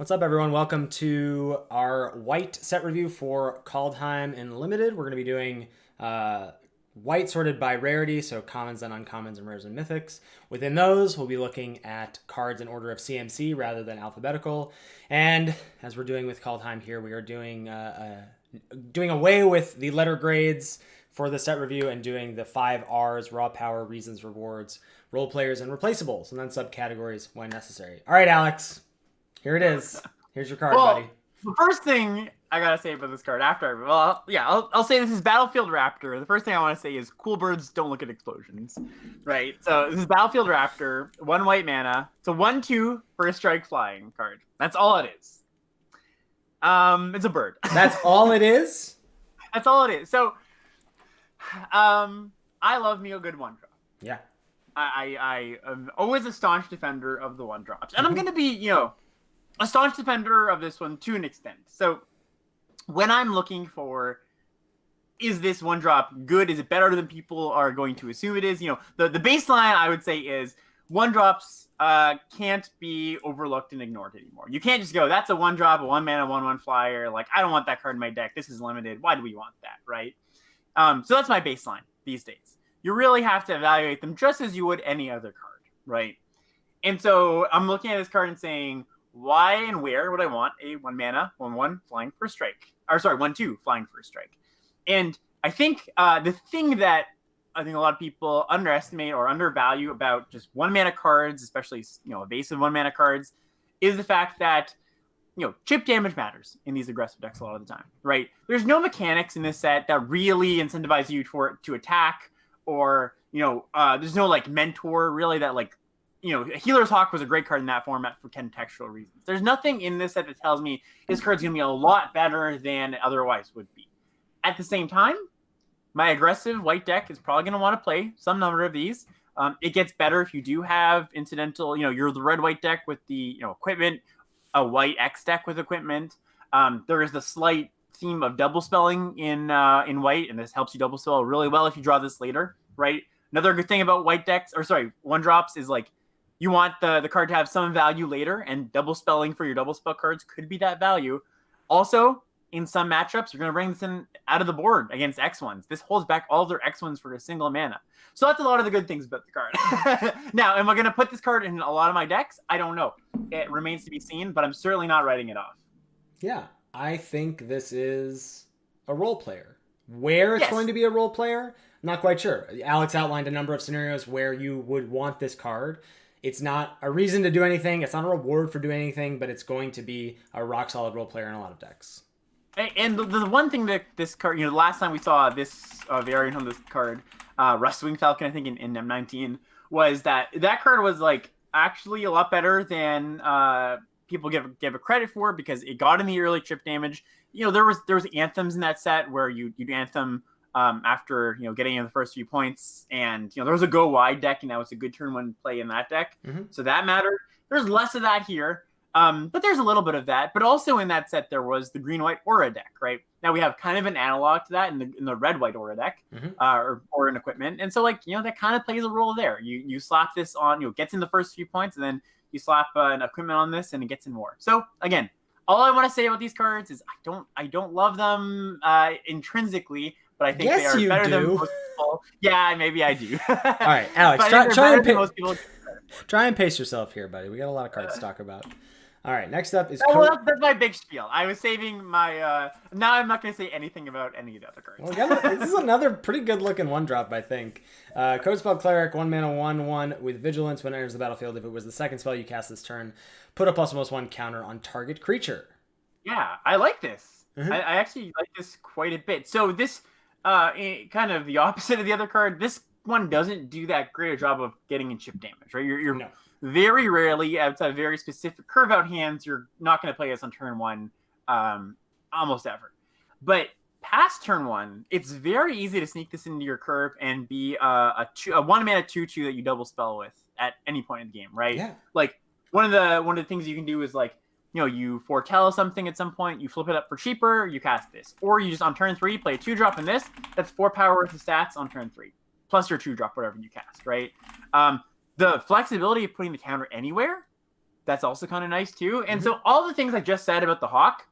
What's up, everyone? Welcome to our white set review for Kaldheim and Limited. We're going to be doing white sorted by rarity, so commons and uncommons and rares and mythics. Within those, we'll be looking at cards in order of CMC rather than alphabetical. And as we're doing with Kaldheim here, we are doing away with the letter grades for the set review and doing the 5 R's: raw power, reasons, rewards, role players, and replaceables, and then subcategories when necessary. All right, Alex. Here it is. Here's your card, buddy. The first thing I gotta say about this card I'll say this is Battlefield Raptor. The first thing I want to say is cool birds don't look at explosions, right? So this is Battlefield Raptor, 1 white mana. It's a 1/2 first strike flying card. That's all it is. It's a bird. That's all it is? That's all it is. So, I love me a good 1-drop. Yeah. I am always a staunch defender of the 1-drops, and I'm gonna be, a staunch defender of this one to an extent. So when I'm looking for, is this 1-drop good? Is it better than people are going to assume it is? The baseline I would say is 1-drops can't be overlooked and ignored anymore. You can't just go, that's a 1-drop, a 1-mana, 1/1 flyer. Like, I don't want that card in my deck. This is limited. Why do we want that, right? So that's my baseline these days. You really have to evaluate them just as you would any other card, right? And so I'm looking at this card and saying, why and where would I want a 1-mana, 1/1 flying first strike? Or sorry, 1/2 flying first strike. And I think the thing that I think a lot of people underestimate or undervalue about just 1-mana cards, especially evasive 1-mana cards, is the fact that chip damage matters in these aggressive decks a lot of the time, right? There's no mechanics in this set that really incentivize you to attack, or there's no like mentor really that Healer's Hawk was a great card in that format for contextual reasons. There's nothing in this set that tells me this card's going to be a lot better than it otherwise would be. At the same time, my aggressive white deck is probably going to want to play some number of these. It gets better if you do have incidental, you're the red-white deck with the equipment, a white X deck with equipment. There is the slight theme of double spelling in white, and this helps you double spell really well if you draw this later, right? Another good thing about white decks, 1-drops, is you want the card to have some value later, and double spelling for your double spell cards could be that value. Also, in some matchups, you're going to bring this in out of the board against X1s. This holds back all their X1s for a single mana. So that's a lot of the good things about the card. Now, am I going to put this card in a lot of my decks? I don't know. It remains to be seen, but I'm certainly not writing it off. Yeah, I think this is a role player. Where it's going to be a role player, I'm not quite sure. Alex outlined a number of scenarios where you would want this card. It's not a reason to do anything. It's not a reward for doing anything, but it's going to be a rock-solid role player in a lot of decks. And the one thing that this card, the last time we saw this variant on this card, Rustwing Falcon, I think in M19, was that card was actually a lot better than people give it credit for, because it got in the early chip damage. There was anthems in that set where you'd anthem after getting in the first few points, and there was a go wide deck, and that was a good turn 1 play in that deck. So that mattered. There's less of that here, but there's a little bit of that. But also in that set there was the green white aura deck, right? Now we have kind of an analog to that in the red white aura deck, or in equipment, and so that kind of plays a role there. You slap this on, gets in the first few points, and then you slap an equipment on this, and it gets in more. So again, all I want to say about these cards is I don't love them intrinsically, but I think they are better than most people. Yeah, maybe I do. All right, Alex, try and pace yourself here, buddy. We got a lot of cards to talk about. All right, next up is... that's my big spiel. I was saving my... now I'm not going to say anything about any of the other cards. Well, this is another pretty good-looking 1-drop, I think. Codespell Cleric, 1-mana, 1/1 with Vigilance. When it enters the battlefield, if it was the second spell you cast this turn, put a +1/+1 counter on target creature. Yeah, I like this. I actually like this quite a bit. So this... kind of the opposite of the other card. This one doesn't do that great a job of getting in chip damage, right? You're very rarely, outside of very specific curve out hands, you're not going to play this on turn 1, almost ever. But past turn 1, it's very easy to sneak this into your curve and be a 1-mana 2/2 that you double spell with at any point in the game, right? Yeah. One of the things you can do is you foretell something at some point, you flip it up for cheaper, you cast this. Or you just on turn 3 play a 2-drop in this. That's 4 power worth of stats on turn 3. Plus your 2-drop, whatever you cast, right? The flexibility of putting the counter anywhere That's also kind of nice too. And so all the things I just said about the Hawk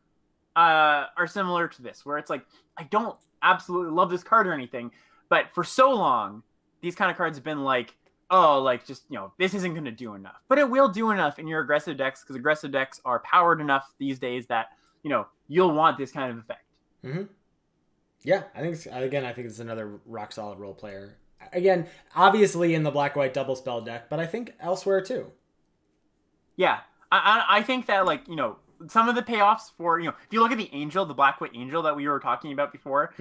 are similar to this, where it's like, I don't absolutely love this card or anything, but for so long, these kind of cards have been like, oh, like just, this isn't going to do enough. But it will do enough in your aggressive decks, because aggressive decks are powered enough these days that, you'll want this kind of effect. Mm-hmm. Yeah, I think it's another rock solid role player. Again, obviously in the black-white double spell deck, but I think elsewhere too. Yeah, I think that, like, some of the payoffs for, if you look at the Angel, the black-white Angel that we were talking about before,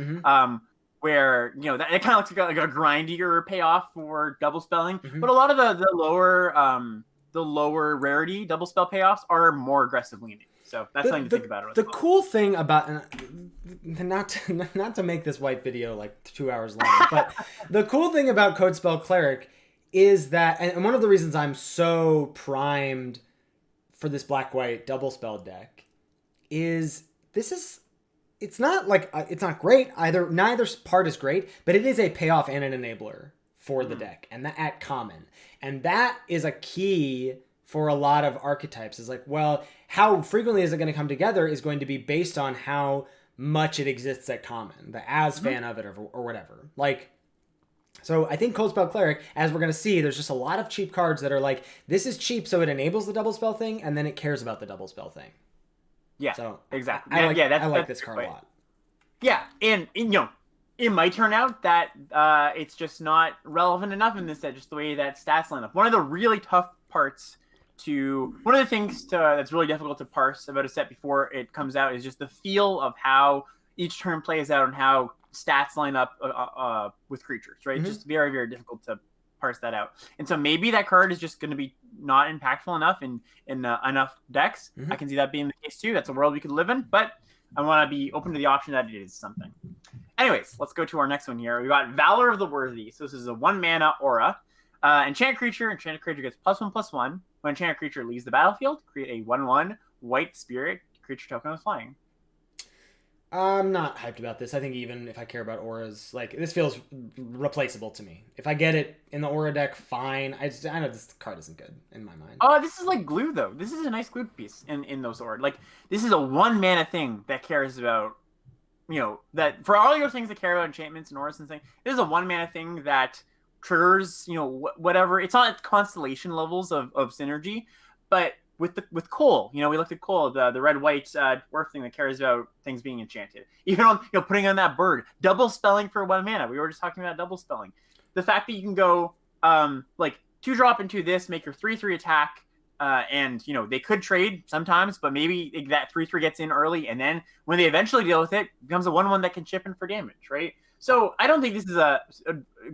where, that it kind of looks like a grindier payoff for double spelling, but a lot of the lower rarity double spell payoffs are more aggressive leaning. So that's something to think about. The cool thing about, not to make this white video like 2 hours long, but the cool thing about Codespell Cleric is that, and one of the reasons I'm so primed for this black-white double spell deck is it's not great either. Neither part is great, but it is a payoff and an enabler for the deck, and that at common. And that is a key for a lot of archetypes. Is like, well, how frequently is it going to come together is going to be based on how much it exists at common, the as fan of it or whatever. Like, so I think Coldspell Cleric, as we're going to see, there's just a lot of cheap cards that are like, this is cheap so it enables the double spell thing, and then it cares about the double spell thing. Yeah, so exactly. I like this card a lot. Yeah, and it might turn out that it's just not relevant enough in this set, just the way that stats line up. One of the really tough parts one of the things that's really difficult to parse about a set before it comes out is just the feel of how each turn plays out and how stats line up with creatures, right? Just very, very difficult to parse that out. And so maybe that card is just going to be not impactful enough in enough decks. I can see that being the case too. That's a world we could live in, but I want to be open to the option that it is something. Anyways, let's go to our next one here. We got Valor of the Worthy. So this is a 1-mana aura. Enchanted creature gets +1/+1. When enchanted creature leaves the battlefield, create a 1/1 white spirit creature token with flying. I'm not hyped about this. I think even if I care about auras, like, this feels replaceable to me. If I get it in the aura deck, fine. I know this card isn't good in my mind. Oh, this is like glue though. This is a nice glue piece in those aura. Like, this is a 1-mana thing that cares about, that for all your things that care about enchantments and auras and things, this is a 1-mana thing that triggers, whatever. It's not at constellation levels of synergy, but with Cole, we looked at Cole, the red-white dwarf thing that cares about things being enchanted. Even on, putting on that bird, double spelling for 1 mana. We were just talking about double spelling. The fact that you can go, 2-drop into this, make your 3/3 attack, and they could trade sometimes, but maybe that 3/3 gets in early, and then when they eventually deal with it, it becomes a 1/1 that can chip in for damage, right? So I don't think this is a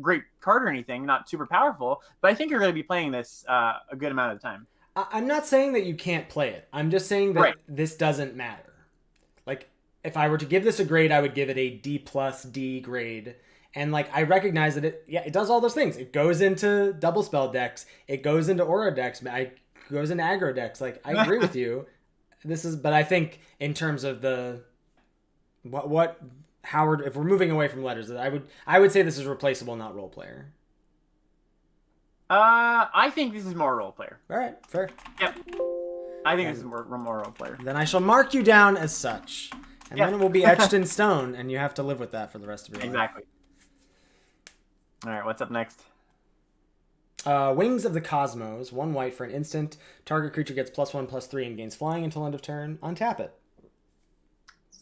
great card or anything, not super powerful, but I think you're going to be playing this a good amount of the time. I'm not saying that you can't play it. I'm just saying that this doesn't matter. Like, if I were to give this a grade, I would give it a D+D grade. And, like, I recognize that it does all those things. It goes into double spell decks. It goes into aura decks. It goes into aggro decks. Like, I agree with you. But I think in terms of the Howard, if we're moving away from letters, I would say this is replaceable, not role player. I think this is more role player. All right, fair. Yep. I think this is more role player. Then I shall mark you down as such, and then it will be etched in stone, and you have to live with that for the rest of your life. Exactly. All right, what's up next? Wings of the Cosmos, 1 white for an instant. Target creature gets +1/+3 and gains flying until end of turn. Untap it.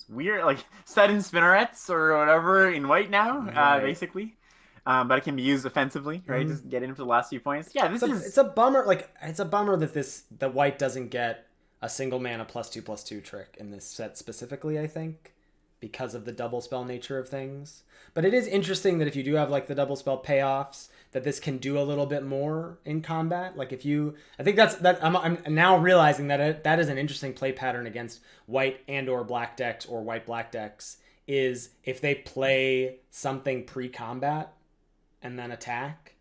Weird, like set in spinnerets or whatever in white now, basically. But it can be used offensively, right? Just get in for the last few points. Yeah, it's a bummer. Like, it's a bummer that the white doesn't get a single mana +2/+2 trick in this set specifically, I think, because of the double spell nature of things. But it is interesting that if you do have, like, the double spell payoffs, that this can do a little bit more in combat. Like, I think I'm now realizing that that is an interesting play pattern against white and or black decks or white-black decks, is if they play something pre-combat and then attack,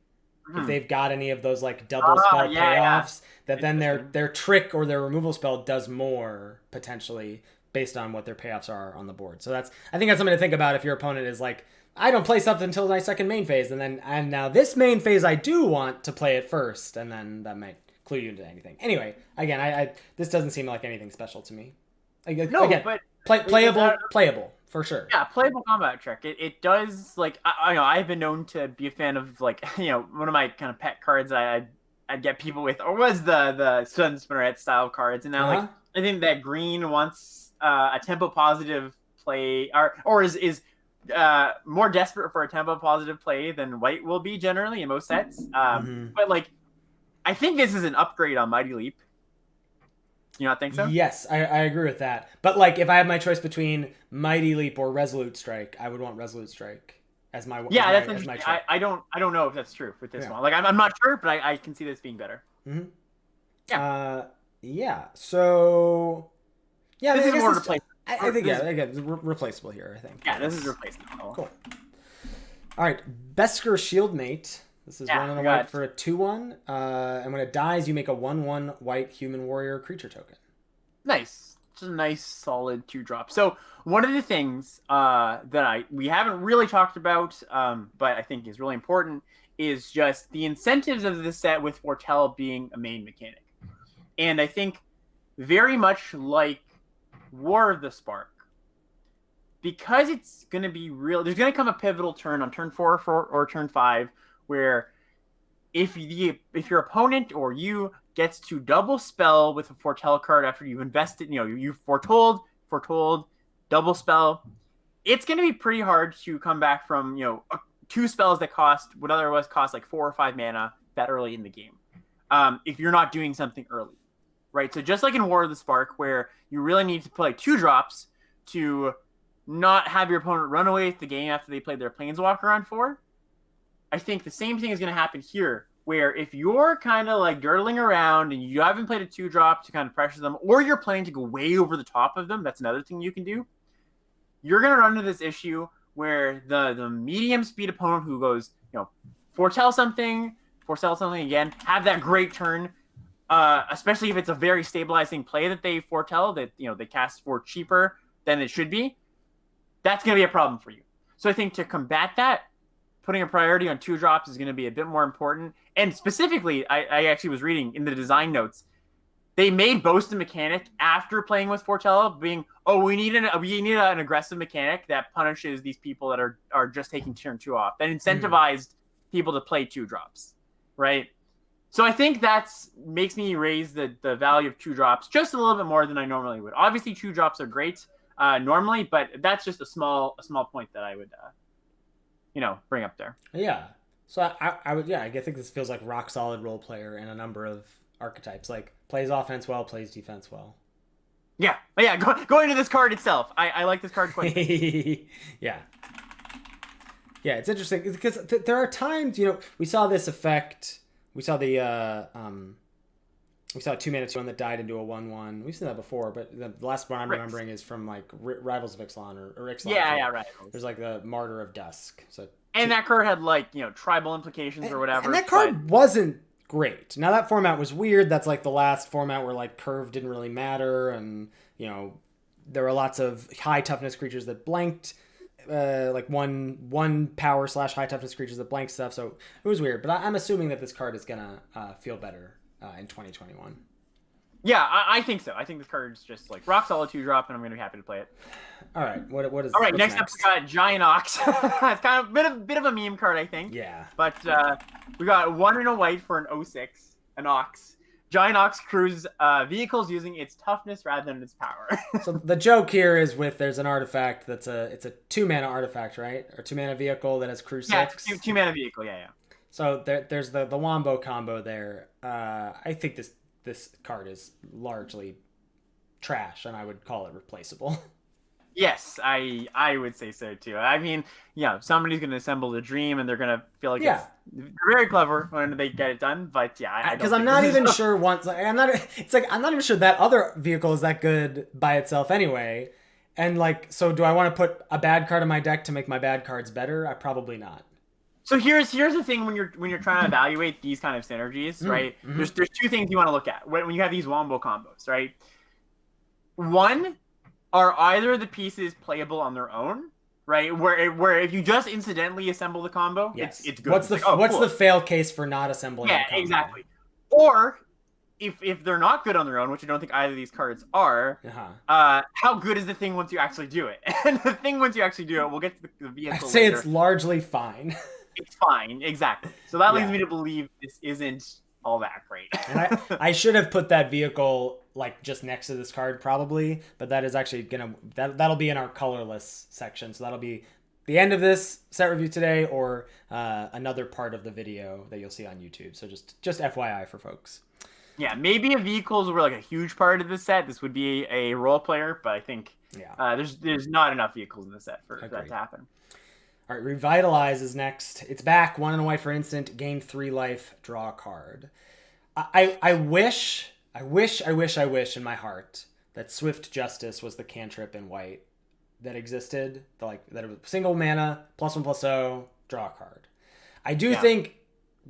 if they've got any of those, like, double spell payoffs, that then their trick or their removal spell does more, potentially, based on what their payoffs are on the board. So I think that's something to think about if your opponent is like, I don't play something until my second main phase, and now this main phase I do want to play it first, and then that might clue you into anything. Anyway, again, I this doesn't seem like anything special to me. No, again, but playable for sure. Yeah, playable combat trick. It does, like, I know I've been known to be a fan of, like, one of my kind of pet cards I'd get people with, or was the Sun Spinneret style cards, and now like I think that green wants a tempo positive play, or is more desperate for a tempo positive play than white will be generally in most sets. But like, I think this is an upgrade on Mighty Leap. You not think so? Yes, I agree with that. But like, if I have my choice between Mighty Leap or Resolute Strike, I would want Resolute Strike as my that's interesting. I don't know if that's true with this one. Like, I'm not sure, but I can see this being better. Yeah. So this is more replaceable. I think it's replaceable here. I think. Yeah, this is replaceable. Cool. All right, Bessker Shieldmate. This is 1 and a white for a 2/1. And when it dies, you make a 1/1 white human warrior creature token. Nice. Just a nice, solid 2-drop. So one of the things that we haven't really talked about, but I think is really important, is just the incentives of the set with Foretell being a main mechanic. And I think very much like War of the Spark, because it's going to be real, there's going to come a pivotal turn on turn 4 or turn 5, where if your opponent or you gets to double spell with a Foretell card after you've invested, you've foretold, double spell, it's going to be pretty hard to come back from, 2 spells that would otherwise cost like 4 or 5 mana that early in the game. If you're not doing something early, right? So just like in War of the Spark, where you really need to play 2 drops to not have your opponent run away with the game after they played their Planeswalker on 4, I think the same thing is going to happen here, where if you're kind of like dirtling around and you haven't played a 2-drop to kind of pressure them, or you're planning to go way over the top of them, that's another thing you can do. You're going to run into this issue where the medium speed opponent who goes, foretell something again, have that great turn, especially if it's a very stabilizing play that they foretell, that they cast for cheaper than it should be. That's going to be a problem for you. So I think to combat that, putting a priority on 2-drops is going to be a bit more important. And specifically, I actually was reading in the design notes, they made Boast a mechanic after playing with Foretell, being, we need an aggressive mechanic that punishes these people that are just taking turn 2 off, that incentivized people to play 2-drops, right? So I think makes me raise the value of 2-drops just a little bit more than I normally would. Obviously, 2-drops are great normally, but that's just a small point that I would bring up there. Yeah. So I think this feels like rock solid role player in a number of archetypes. Like, plays offense well, plays defense well. Yeah. But yeah, going to this card itself, I like this card quite a bit. Yeah. Yeah, it's interesting because there are times, we saw this effect. We saw the we saw a 2-mana 2-1 that died into a 1/1. We've seen that before, but the last one I'm remembering is from like Rivals of Ixalan or Ixalan. Yeah, right. There's like the Martyr of Dusk. So that card had like tribal implications or whatever. And that card wasn't great. Now that format was weird. That's like the last format where like curve didn't really matter, and there were lots of high toughness creatures that blanked. Like one power / high toughness creatures that blank stuff, so it was weird. But I'm assuming that this card is gonna feel better in 2021. Yeah, I think so. I think this card is just like rock solid 2-drop, and I'm gonna be happy to play it. All right, what is? All right, next up we got Giranox. It's kind of a bit of a meme card, I think. Yeah. But we got 1 and a white for an 06, an Ox. Giranox crews vehicles using its toughness rather than its power. So the joke here is there's an artifact it's a 2-mana artifact, right? Or 2-mana vehicle that has crew 6. Yeah, 2-mana vehicle, yeah. So there's the wombo combo there. I think this card is largely trash, and I would call it replaceable. Yes, I would say so too. I mean, somebody's going to assemble the dream, and they're going to feel like it's very clever when they get it done. But because I'm not even sure I'm not even sure that other vehicle is that good by itself anyway. And so do I want to put a bad card in my deck to make my bad cards better? I probably not. So here's the thing when you're trying to evaluate these kind of synergies, right? Mm-hmm. There's 2 things you want to look at when you have these wombo combos, right? One, are either the pieces playable on their own, right? Where if you just incidentally assemble the combo, it's good. What's the fail case for not assembling? Yeah, exactly. Or if they're not good on their own, which I don't think either of these cards are, how good is the thing once you actually do it? And the thing once you actually do it, we'll get to the vehicle. I'd say later. It's largely fine. It's fine, exactly. So that leads me to believe this isn't all that great. And I should have put that vehicle like just next to this card probably, but that is actually that'll be in our colorless section. So that'll be the end of this set review today, or another part of the video that you'll see on YouTube. So just FYI for folks. Yeah, maybe if vehicles were like a huge part of the set, this would be a role player, but I think there's not enough vehicles in the set for that to happen. All right, Revitalize is next. It's back, 1 and a white for instant, gain 3 life, draw a card. I wish in my heart that Swift Justice was the cantrip in white that existed. That it was single mana, +1/+0, draw a card. I do think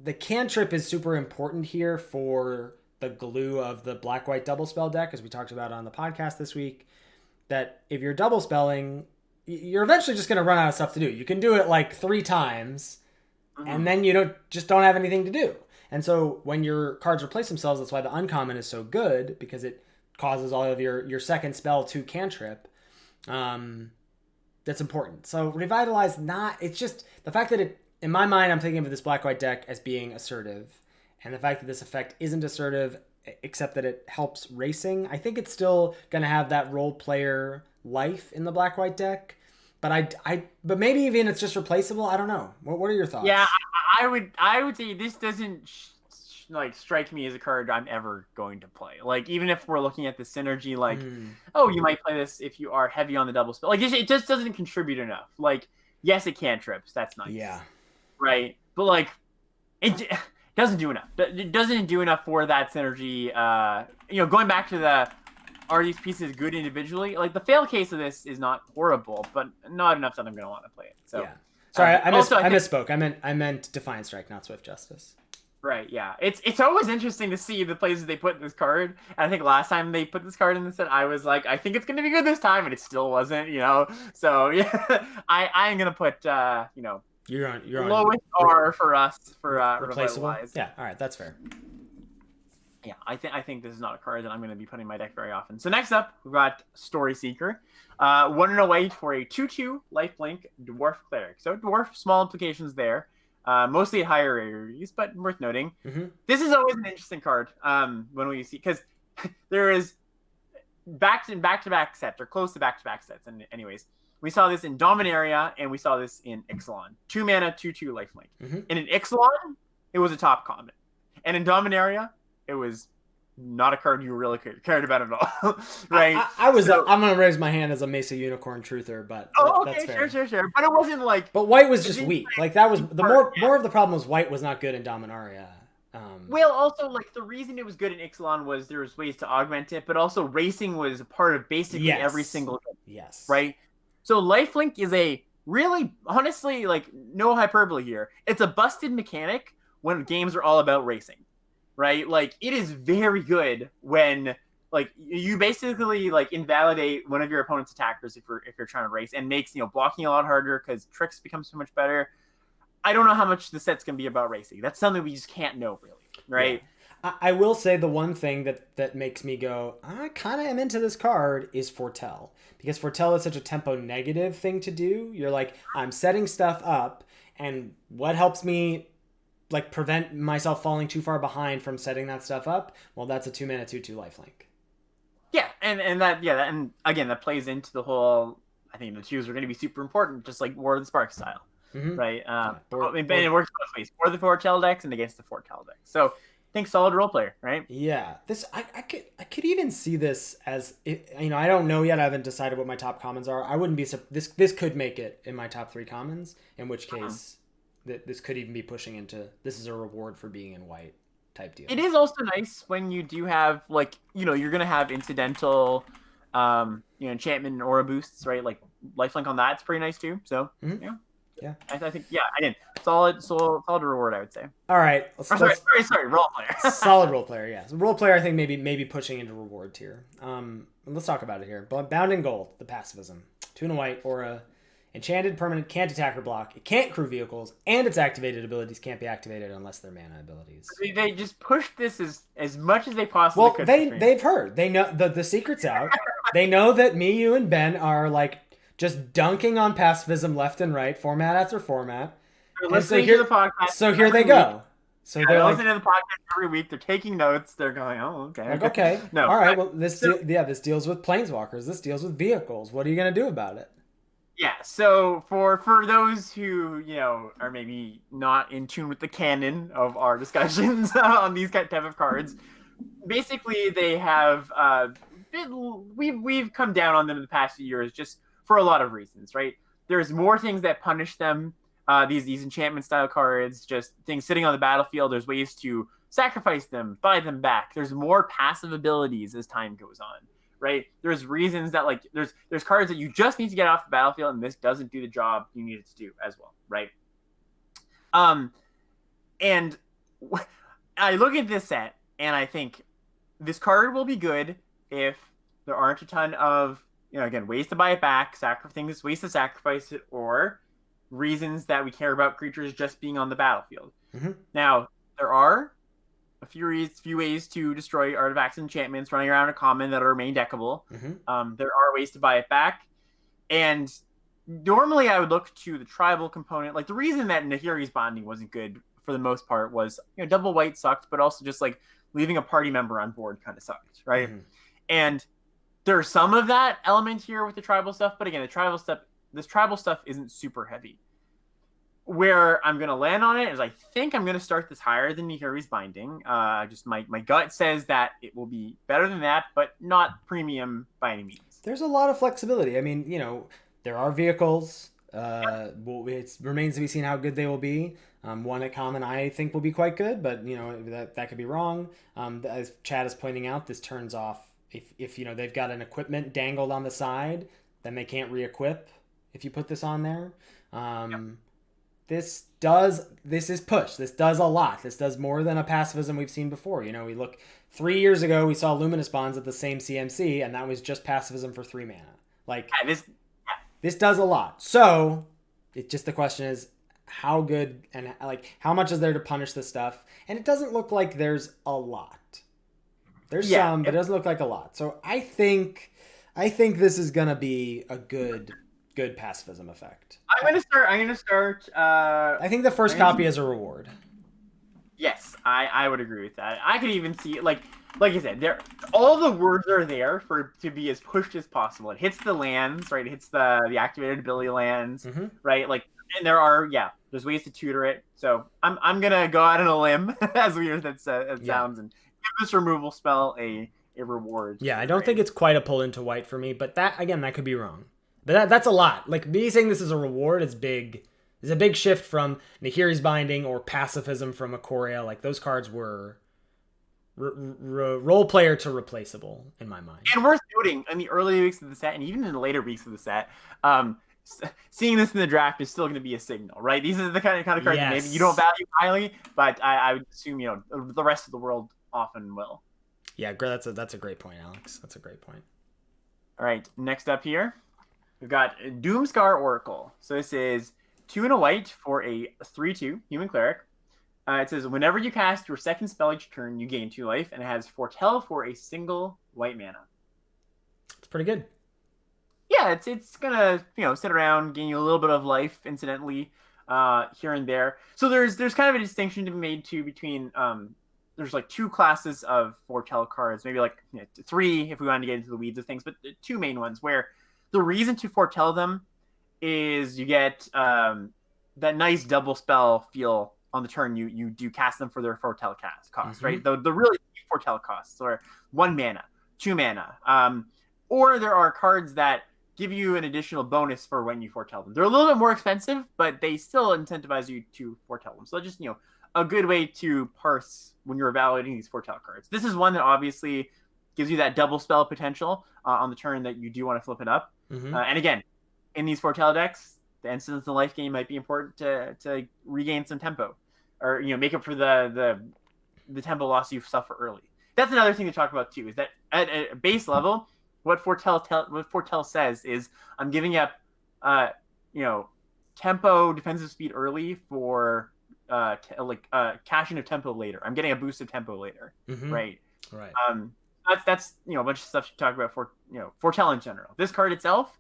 the cantrip is super important here for the glue of the black-white double spell deck, as we talked about on the podcast this week, that if you're double spelling, you're eventually just going to run out of stuff to do. You can do it like 3 times, and then you don't have anything to do. And so when your cards replace themselves, that's why the uncommon is so good, because it causes all of your second spell to cantrip. That's important. So Revitalize, it's just the fact that in my mind, I'm thinking of this black-white deck as being assertive, and the fact that this effect isn't assertive, except that it helps racing. I think it's still going to have that role player life in the black-white deck, but but maybe even it's just replaceable. I don't know. What are your thoughts? Yeah, I would say this doesn't strike me as a card I'm ever going to play. Like, even if we're looking at the synergy, like, you might play this if you are heavy on the double spell. Like, it just doesn't contribute enough. Like, yes, it cantrips. That's nice. Yeah. Right. But like, it doesn't do enough. It doesn't do enough for that synergy. Going back to are these pieces good individually? Like, the fail case of this is not horrible, but not enough that I'm going to want to play it. So, yeah. Sorry, I misspoke. I meant Defiant Strike, not Swift Justice. Right, yeah. It's always interesting to see the places they put this card. And I think last time they put this card in the set, I was like, I think it's going to be good this time, and it still wasn't, So, yeah, I'm going to put, You're on lowest R for us for replaceable. Revitalize. Yeah, all right, that's fair. Yeah, I think this is not a card that I'm going to be putting in my deck very often. So next up, we've got Story Seeker. 1 and a white for a 2/2 lifelink dwarf cleric. So dwarf, small implications there. Mostly at higher rarities, but worth noting. This is always an interesting card when we see, because there is back-to-back sets, or close to back-to-back sets. And anyways, we saw this in Dominaria, and we saw this in Ixalan. 2 mana, 2/2 lifelink. And in Ixalan, it was a top common. And in Dominaria, it was not a card you really cared about at all. Right? I'm going to raise my hand as a Mesa Unicorn truther, but that's fair. Sure. But it wasn't like... But white was just weak. Like, that was... More of the problem was white was not good in Dominaria. Well, also, like, the reason it was good in Ixalan was there was ways to augment it, but also racing was a part of basically every single game. Yes. Right? So lifelink is a really, honestly, like, no hyperbole here. It's a busted mechanic when games are all about racing. Right? Like, it is very good when, like, you basically, like, invalidate one of your opponent's attackers if you're trying to race, and makes, blocking a lot harder because tricks become so much better. I don't know how much the set's going to be about racing. That's something we just can't know, really. Right? Yeah. I will say the one thing that makes me go, I kind of am into this card, is Foretell. Because Foretell is such a tempo negative thing to do. You're like, I'm setting stuff up, and what helps me like prevent myself falling too far behind from setting that stuff up? Well, that's a 2 mana 2/2 lifelink. Yeah, and again, that plays into the whole, I think the twos are going to be super important, just like War of the Spark style. Right? And it works both ways, for the Foretell decks and against the Foretell decks. So I think solid role player, right? Yeah. This I could even see this as, I don't know yet. I haven't decided what my top commons are. I wouldn't be this could make it in my top 3 commons, in which case this could even be pushing into, this is a reward for being in white type deal. It is also nice when you do have, like, you're going to have incidental enchantment and aura boosts, right? Like lifelink on that's pretty nice too. So yeah. I think again, solid reward, I would say. All right. Sorry, role player. Solid role player, yeah. So role player, I think maybe pushing into reward tier. Let's talk about it here. Bound in Gold, the pacifism. 2 and a white aura. Enchanted permanent can't attack or block. It can't crew vehicles, and its activated abilities can't be activated unless they're mana abilities. They just pushed this as much as they possibly could. They've heard. They know the secret's out. They know that me, you, and Ben are like just dunking on pacifism left and right, format after format. They're listening to the podcast. So here they go. So they're listening to the podcast every week. They're taking notes. They're going, oh, okay. Like, okay. No. All right. Well, this deals with planeswalkers. This deals with vehicles. What are you gonna do about it? Yeah, so for those who, are maybe not in tune with the canon of our discussions on these type of cards, basically they have we've come down on them in the past few years just for a lot of reasons, right? There's more things that punish them, these enchantment style cards, just things sitting on the battlefield. There's ways to sacrifice them, buy them back. There's more passive abilities as time goes on. Right? There's reasons that there's cards that you just need to get off the battlefield, and this doesn't do the job you need it to do as well, right? And I look at this set and I think this card will be good if there aren't a ton of again ways to buy it back, ways to sacrifice it, or reasons that we care about creatures just being on the battlefield. Mm-hmm. Now there are a few ways to destroy artifacts and enchantments running around a common that are main deckable. Mm-hmm. There are ways to buy it back. And normally I would look to the tribal component. Like the reason that Nahiri's Bonding wasn't good for the most part was, double white sucked, but also just like leaving a party member on board kind of sucked, right? Mm-hmm. And there's some of that element here with the tribal stuff. But again, this tribal stuff isn't super heavy. Where I'm going to land on it is I think I'm going to start this higher than Nahiri's Binding. Just my gut says that it will be better than that, but not premium by any means. There's a lot of flexibility. I mean, there are vehicles. It remains to be seen how good they will be. One at common I think will be quite good, but that could be wrong. As Chad is pointing out, this turns off if they've got an equipment dangled on the side, then they can't re-equip if you put this on there. This is push. This does a lot. This does more than a pacifism we've seen before. We look 3 years ago, we saw Luminous Bonds at the same CMC, and that was just pacifism for 3 mana. This does a lot. So the question is how good and how much is there to punish this stuff? And it doesn't look like there's a lot. There's some, but it doesn't look like a lot. So I think this is gonna be a good pacifism effect. I'm gonna start. I think the first copy is a reward. Yes, I would agree with that. I could even see like I said, all the words are there to be as pushed as possible. It hits the lands, right? It hits the activated ability lands, mm-hmm. right? And there's ways to tutor it. So I'm gonna go out on a limb, as weird as that sounds, and give this removal spell a reward. Yeah, I don't think it's quite a pull into white for me, but that could be wrong. But that's a lot. Me saying this is a reward is big. It's a big shift from Nahiri's Binding or pacifism from Ikoria. Those cards were role player to replaceable in my mind. And worth noting, in the early weeks of the set, and even in the later weeks of the set, seeing this in the draft is still going to be a signal, right? These are the kind of cards that maybe you don't value highly, but I would assume the rest of the world often will. Yeah, that's a great point, Alex. That's a great point. All right, next up here, we've got Doomscar Oracle. So this is 2 and a white for a 3/2 human cleric. It says whenever you cast your second spell each turn, you gain 2 life, and it has foretell for a single white mana. It's pretty good. Yeah, it's gonna sit around, gain you a little bit of life incidentally here and there. So there's kind of a distinction to be made too between there's 2 classes of foretell cards, maybe 3 if we wanted to get into the weeds of things, but 2 main ones where the reason to foretell them is you get that nice double spell feel on the turn you do cast them for their foretell cost, mm-hmm. right? The really foretell costs are 1 mana, 2 mana, or there are cards that give you an additional bonus for when you foretell them. They're a little bit more expensive, but they still incentivize you to foretell them. So just a good way to parse when you're evaluating these foretell cards. This is one that obviously gives you that double spell potential on the turn that you do want to flip it up. Mm-hmm. And again, in these foretell decks, the instance in life gain might be important to regain some tempo, or make up for the tempo loss you suffer early. That's another thing to talk about too. Is that at a base level, what foretell says is I'm giving up tempo defensive speed early for cashing of tempo later. I'm getting a boost of tempo later, right? Right. That's a bunch of stuff to talk about for foretell in general. This card itself,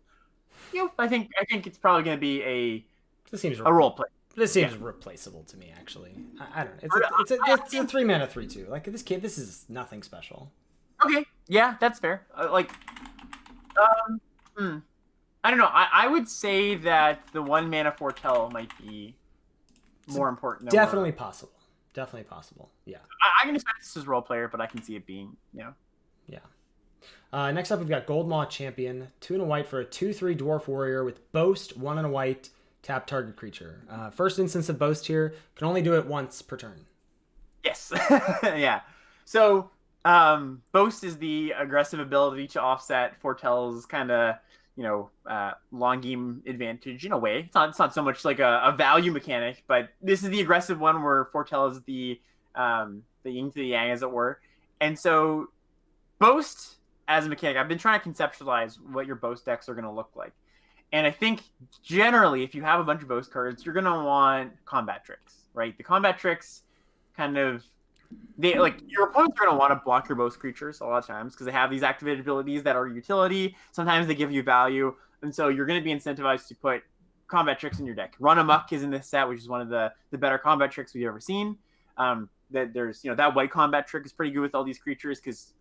I think it's probably going to be a role play. This seems replaceable to me, actually. I don't know. It's a 3 mana 3/2. Like this is nothing special. Okay, yeah, that's fair. I don't know. I would say that the 1 mana foretell might be more important. Definitely possible. Yeah. I can expect this as role player, but I can see it being, Yeah. Next up, we've got Goldmaw Champion. 2 and a white for a 2/3 dwarf warrior with boast. 1 and a white. Tap target creature. First instance of boast here. Can only do it once per turn. Yes. Yeah. So boast is the aggressive ability to offset foretell's kind of long game advantage in a way. It's not so much like a value mechanic, but this is the aggressive one where foretell is the yin to the yang, as it were. And so boast as a mechanic, I've been trying to conceptualize what your boast decks are going to look like. And I think generally, if you have a bunch of boast cards, you're going to want combat tricks, right? The combat tricks kind of, your opponents are going to want to block your boast creatures a lot of times because they have these activated abilities that are utility. Sometimes they give you value. And so you're going to be incentivized to put combat tricks in your deck. Run Amok is in this set, which is one of the better combat tricks we've ever seen. That there's, that white combat trick is pretty good with all these creatures because,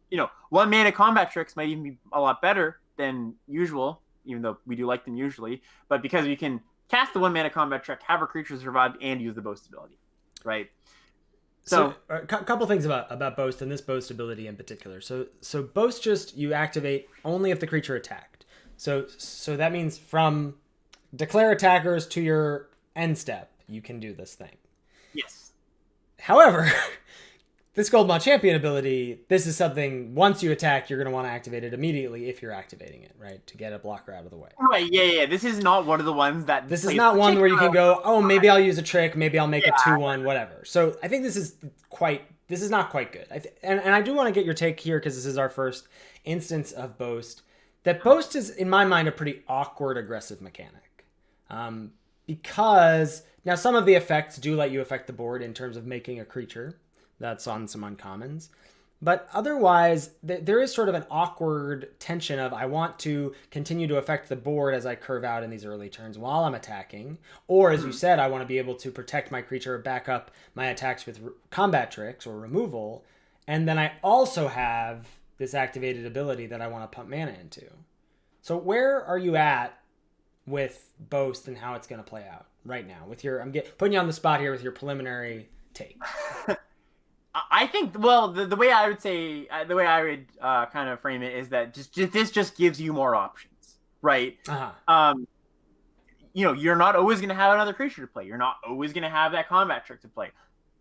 1 mana combat tricks might even be a lot better than usual, even though we do like them usually. But because you can cast the 1 mana combat trick, have our creatures survive, and use the boast ability, right? So a couple things about boast and this boast ability in particular. So boast just you activate only if the creature attacked. So that means from declare attackers to your end step, you can do this thing. Yes. However, this Goldmaw Champion ability, this is something once you attack, you're going to want to activate it immediately if you're activating it, right? To get a blocker out of the way. Right, yeah. This is not one of the ones that... This is not one where you can go, oh, maybe I'll use a trick, maybe I'll make a 2/1, whatever. So I think this is not quite good. And I do want to get your take here because this is our first instance of boast. That boast is, in my mind, a pretty awkward aggressive mechanic. Because now some of the effects do let you affect the board in terms of making a creature. That's on some uncommons. But otherwise, there is sort of an awkward tension of I want to continue to affect the board as I curve out in these early turns while I'm attacking. Or, as you said, I want to be able to protect my creature, back up my attacks with combat tricks or removal. And then I also have this activated ability that I want to pump mana into. So where are you at with boast and how it's going to play out right now? I'm putting you on the spot here with your preliminary take. I think, well, the way I would say, the way I would kind of frame it is that this just gives you more options, right? Uh-huh. You're not always going to have another creature to play. You're not always going to have that combat trick to play.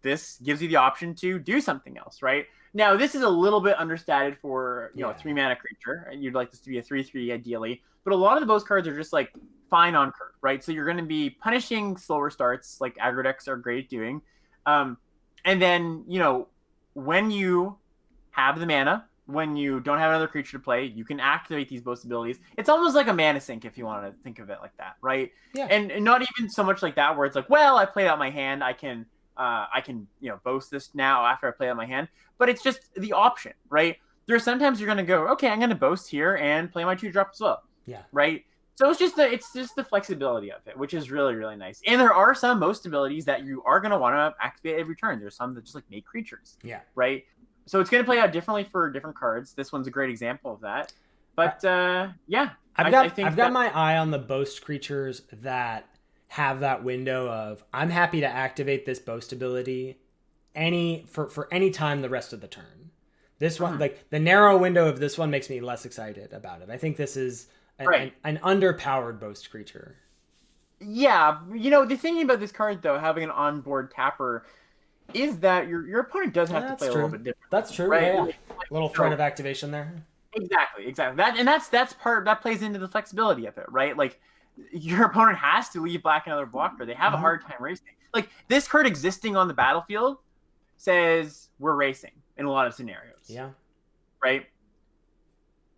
This gives you the option to do something else, right? Now, this is a little bit understated for, a 3 mana creature. You'd like this to be a 3/3 ideally. But a lot of the boast cards are just like fine on curve, right? So you're going to be punishing slower starts like aggro decks are great at doing. And then, when you have the mana, when you don't have another creature to play, you can activate these boast abilities. It's almost like a mana sink if you want to think of it like that, right? Yeah. And not even so much like that where it's like, well, I played out my hand, I can boast this now after I play out my hand. But it's just the option, right? There's sometimes you're going to go, okay, I'm going to boast here and play my 2-drop as well. Yeah. Right? So it's just the flexibility of it, which is really, really nice. And there are some boast abilities that you are going to want to activate every turn. There's some that just make creatures. Yeah. Right? So it's going to play out differently for different cards. This one's a great example of that. But yeah. I've got my eye on the boast creatures that have that window of I'm happy to activate this boast ability for any time the rest of the turn. This one, like the narrow window of this one makes me less excited about it. I think this is an underpowered boast creature. Yeah, the thing about this card though, having an onboard tapper, is that your opponent does have to play a little bit different. That's true. Right? Yeah. Little threat of activation there. Exactly. That's part that plays into the flexibility of it, right? Like your opponent has to leave black another blocker. They have a hard time racing. Like this card existing on the battlefield says we're racing in a lot of scenarios. Yeah. Right.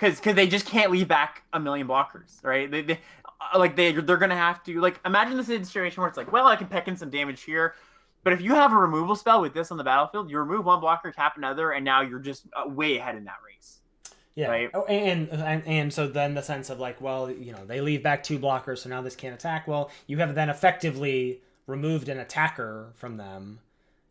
because they just can't leave back a million blockers, right? They're gonna have to, like, imagine this in a situation where it's like, well, I can peck in some damage here, but if you have a removal spell with this on the battlefield, you remove one blocker, tap another, and now you're just way ahead in that race. Yeah. Right? Oh, and so then the sense of like, well, they leave back 2 blockers, so now this can't attack. Well, you have then effectively removed an attacker from them,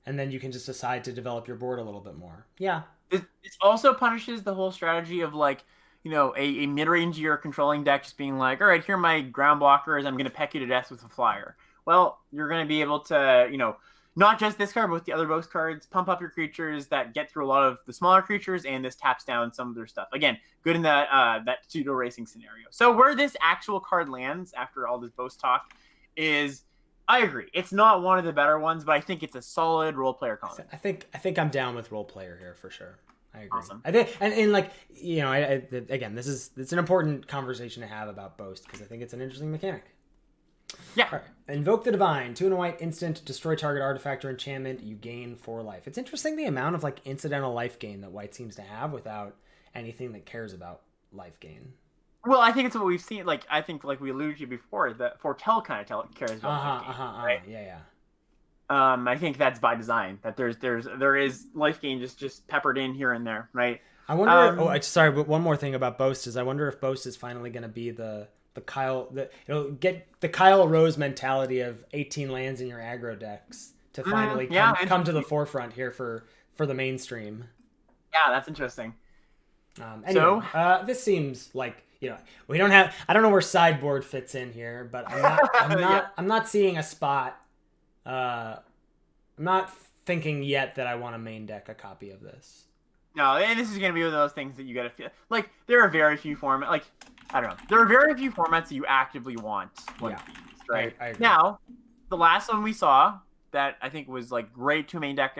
and then you can just decide to develop your board a little bit more. Yeah. It also punishes the whole strategy of like, a mid-range or controlling deck just being like, all right, here are my ground blockers. I'm going to peck you to death with a flyer. Well, you're going to be able to, not just this card, but with the other boast cards, pump up your creatures that get through a lot of the smaller creatures, and this taps down some of their stuff. Again, good in that pseudo racing scenario. So where this actual card lands after all this boast talk is, I agree, it's not one of the better ones, but I think it's a solid role player comment. I think I'm down with role player here for sure. I agree. Awesome. I think, and like, again, it's an important conversation to have about boast because I think it's an interesting mechanic. Yeah. All right. Invoke the Divine. 2 and a white, instant, destroy target artifact or enchantment. You gain 4 life. It's interesting the amount of like incidental life gain that white seems to have without anything that cares about life gain. Well, I think it's what we've seen. Like, I think, like we alluded to before, that Foretell kind of cares about life gain, right? Yeah. I think that's by design. That there is life gain just peppered in here and there, right? I wonder. Sorry, but one more thing about boast is I wonder if boast is finally going to be the Kyle, it'll get the Kyle Rose mentality of 18 lands in your aggro decks to finally come to the forefront here for the mainstream. Yeah, that's interesting. Anyway, this seems like, we don't have, I don't know where sideboard fits in here, but I'm not seeing a spot. I'm not thinking yet that I want to main deck a copy of this. No, and this is going to be one of those things that you got to feel like there are very few formats. Like, I don't know. There are very few formats that you actively want one of these, right? I agree. Now, the last one we saw that I think was like great to main deck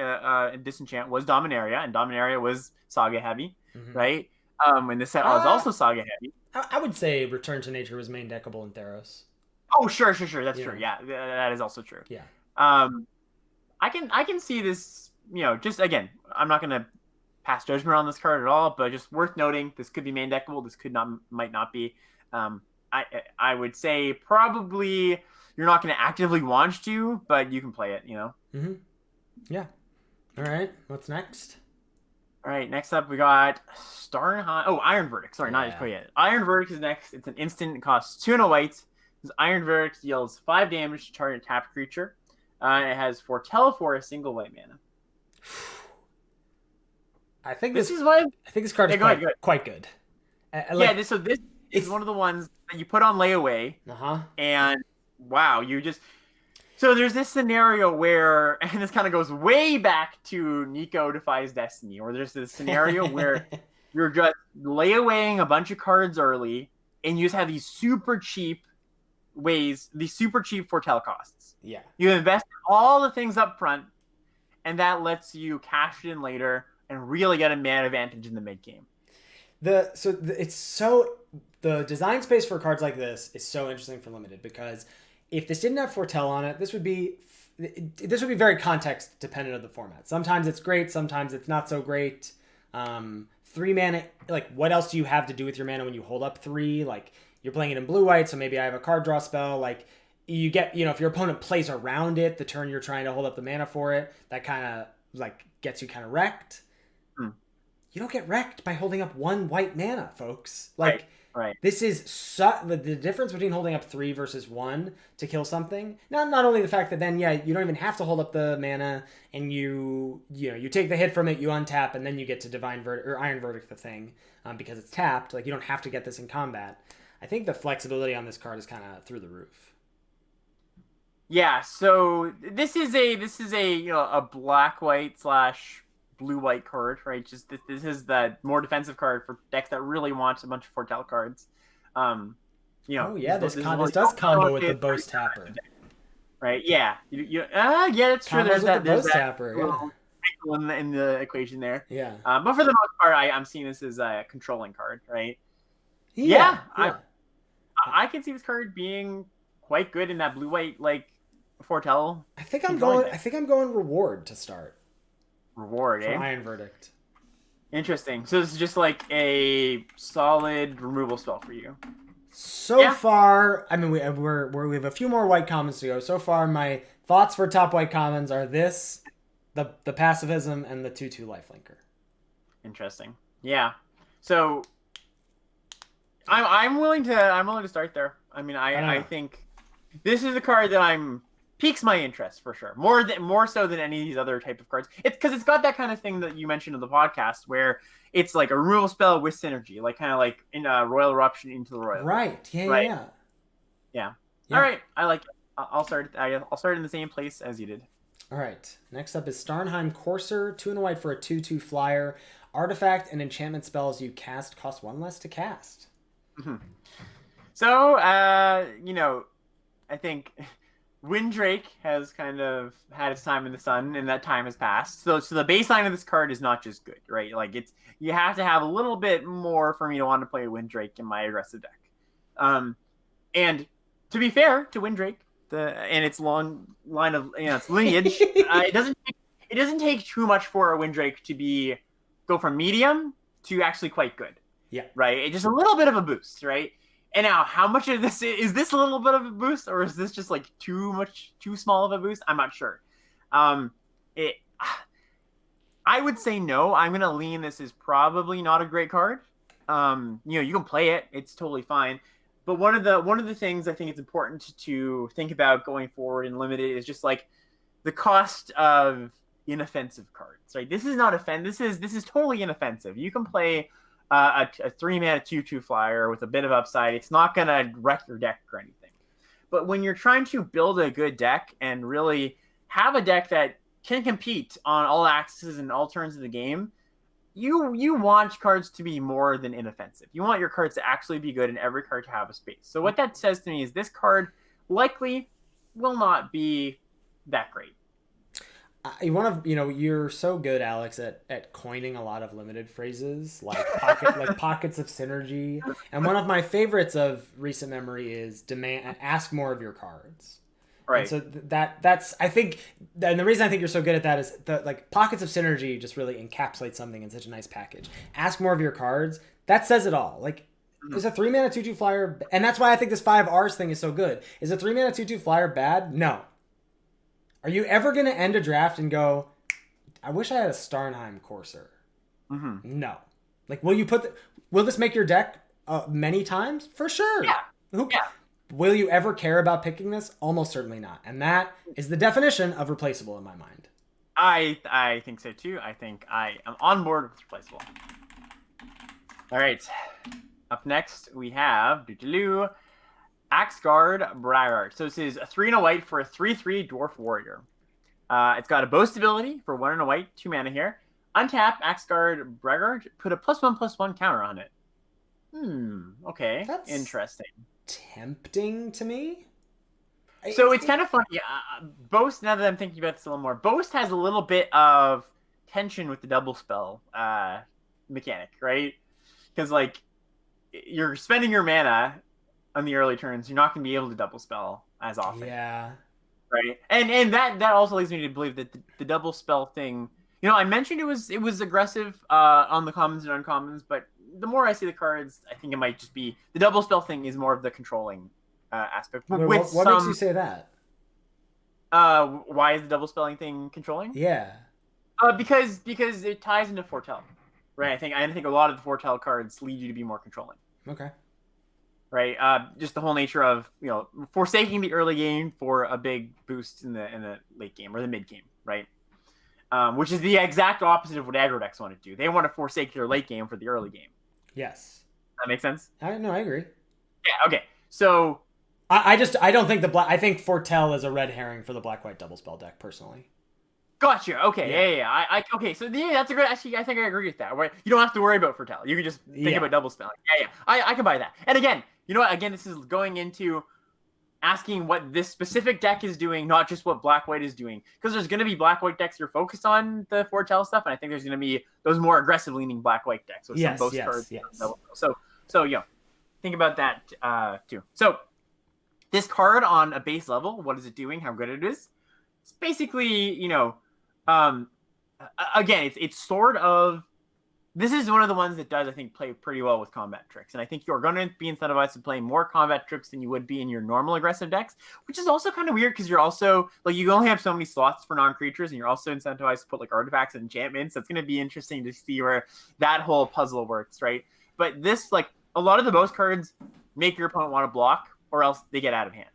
Disenchant was Dominaria, and Dominaria was Saga heavy, right? And this set was also Saga heavy. I would say Return to Nature was main deckable in Theros. Oh, sure. That's true. Yeah, that is also true. Yeah. I can see this. Just again, I'm not gonna pass judgment on this card at all, but just worth noting, this could be main deckable. This might not be. I would say probably you're not going to actively want to, but you can play it. Yeah. All right. What's next? All right. Next up, we got Starnheim. Oh, Iron Verdict. Sorry, not quite yet. Iron Verdict is next. It's an instant. It costs 2 and a white. This Iron Verdict deals 5 damage to target tapped creature. It has Foretell for a single white mana. I think this card is quite good. So this is one of the ones that you put on layaway, and wow, so there's this scenario where, and this kind of goes way back to Nico Defies Destiny, or there's this scenario where you're just layawaying a bunch of cards early, and you just have these super cheap Foretell costs. Yeah, you invest all the things up front, and that lets you cash it in later and really get a man advantage in the mid game. The design space for cards like this is so interesting for Limited, because if this didn't have Foretell on it, this would be very context dependent of the format. Sometimes it's great, sometimes it's not so great. 3 mana, like what else do you have to do with your mana when you hold up 3? Like you're playing it in blue white, so maybe I have a card draw spell. Like you get, if your opponent plays around it the turn you're trying to hold up the mana for it, that kind of like gets you kind of wrecked. You don't get wrecked by holding up 1 white mana, folks. Like, right. This is the difference between holding up 3 versus 1 to kill something. Not only the fact that then, you don't even have to hold up the mana, and you take the hit from it, you untap, and then you get to Divine Verdict or Iron Verdict the thing because it's tapped. Like, you don't have to get this in combat. I think the flexibility on this card is kind of through the roof. Yeah. So this is a black white / blue-white card, right? Just this is the more defensive card for decks that really want a bunch of Foretell cards. This does combo with the Boast Tapper, right? Yeah, that's true. There's that Tapper, in the equation there. Yeah, but for the most part, I'm seeing this as a controlling card, right? I can see this card being quite good in that blue-white like Foretell. I think I'm going reward to start. Reward, for Iron Verdict. Interesting. So this is just like a solid removal spell for you. So far, I mean, we have a few more white commons to go. So far, my thoughts for top white commons are this, the pacifism, and the 2/2 lifelinker. Interesting. Yeah. So I'm willing to start there. I mean, I think this is a card that piques my interest for sure. More so than any of these other type of cards. It's because it's got that kind of thing that you mentioned in the podcast where it's like a removal spell with synergy, like kind of like in a Royal Eruption into the Royal. Right. Yeah. Yeah. All right. I like it. I'll start in the same place as you did. All right. Next up is Starnheim Coarser, 2 and a white for a 2/2 flyer. Artifact and enchantment spells you cast cost 1 less to cast. Mm-hmm. So, I think Windrake has kind of had its time in the sun, and that time has passed. So the baseline of this card is not just good, right? Like you have to have a little bit more for me to want to play Windrake in my aggressive deck. And to be fair to Windrake, and its long line of its lineage, it doesn't take too much for a Windrake to go from medium to actually quite good. Yeah. Right. It's just a little bit of a boost, right? And now, how much of this is this a little bit of a boost, or is this just like too small of a boost? I'm not sure. I would say no. I'm gonna lean. This is probably not a great card. You can play it; it's totally fine. But one of the things I think it's important to think about going forward in limited is just like the cost of inoffensive cards. Right? This is not offensive. This is totally inoffensive. You can play a 3-mana 2/2 flyer with a bit of upside. It's not going to wreck your deck or anything. But when you're trying to build a good deck and really have a deck that can compete on all axes and all turns of the game, you want cards to be more than inoffensive. You want your cards to actually be good and every card to have a space. So what that says to me is this card likely will not be that great. You're so good, Alex, at coining a lot of limited phrases like pockets of synergy. And one of my favorites of recent memory is ask more of your cards. Right. And so that's I think, and the reason I think you're so good at that is pockets of synergy just really encapsulate something in such a nice package. Ask more of your cards. That says it all. Like, is a 3-mana 2/2 flyer, and that's why I think this 5 Rs thing is so good. Is a 3-mana 2/2 flyer bad? No. Are you ever going to end a draft and go, I wish I had a Starnheim Coarser? Mm-hmm. No. Like, will this make your deck many times? For sure. Yeah. Will you ever care about picking this? Almost certainly not. And that is the definition of replaceable in my mind. I think so too. I think I am on board with replaceable. All right. Up next, we have Axgard Braggart. So this is a 3 and a white for a 3/3 dwarf warrior. It's got a boast ability for 1 and a white, 2 mana here. Untap Axgard Braggart, put a +1/+1 counter on it. Okay. That's interesting. Tempting to me. So it's kind of funny. Boast, now that I'm thinking about this a little more, Boast has a little bit of tension with the double spell mechanic, right? Because like you're spending your mana on the early turns, you're not going to be able to double spell as often. Yeah. Right. And that also leads me to believe that the double spell thing, I mentioned it was aggressive on the commons and uncommons, but the more I see the cards, I think it might just be the double spell thing is more of the controlling aspect. What makes you say that? Why is the double spelling thing controlling? Yeah. Because it ties into foretell. Right. I think a lot of the foretell cards lead you to be more controlling. Okay. Right, just the whole nature of forsaking the early game for a big boost in the late game or the mid game, right? Which is the exact opposite of what aggro decks want to do. They want to forsake their late game for the early game. Yes, that makes sense. I agree. Yeah. Okay. So I don't think I think foretell is a red herring for the black-white double spell deck personally. Gotcha. Okay. Yeah. Okay. So that's a great. Actually, I think I agree with that. Right? You don't have to worry about foretell. You can just think about double spelling. Yeah. I can buy that. And again, again, this is going into asking what this specific deck is doing, not just what black-white is doing. Because there's going to be black-white decks that are focused on the foretell stuff, and I think there's going to be those more aggressive-leaning black-white decks with some both cards. Yes. So think about that too. So this card on a base level, what is it doing? How good it is? It's basically, again, it's sort of this is one of the ones that does, I think, play pretty well with combat tricks. And I think you're going to be incentivized to play more combat tricks than you would be in your normal aggressive decks, which is also kind of weird because you're also, like, you only have so many slots for non-creatures, and you're also incentivized to put, like, artifacts and enchantments. So it's going to be interesting to see where that whole puzzle works, right? But this, like, a lot of the most cards make your opponent want to block, or else they get out of hand,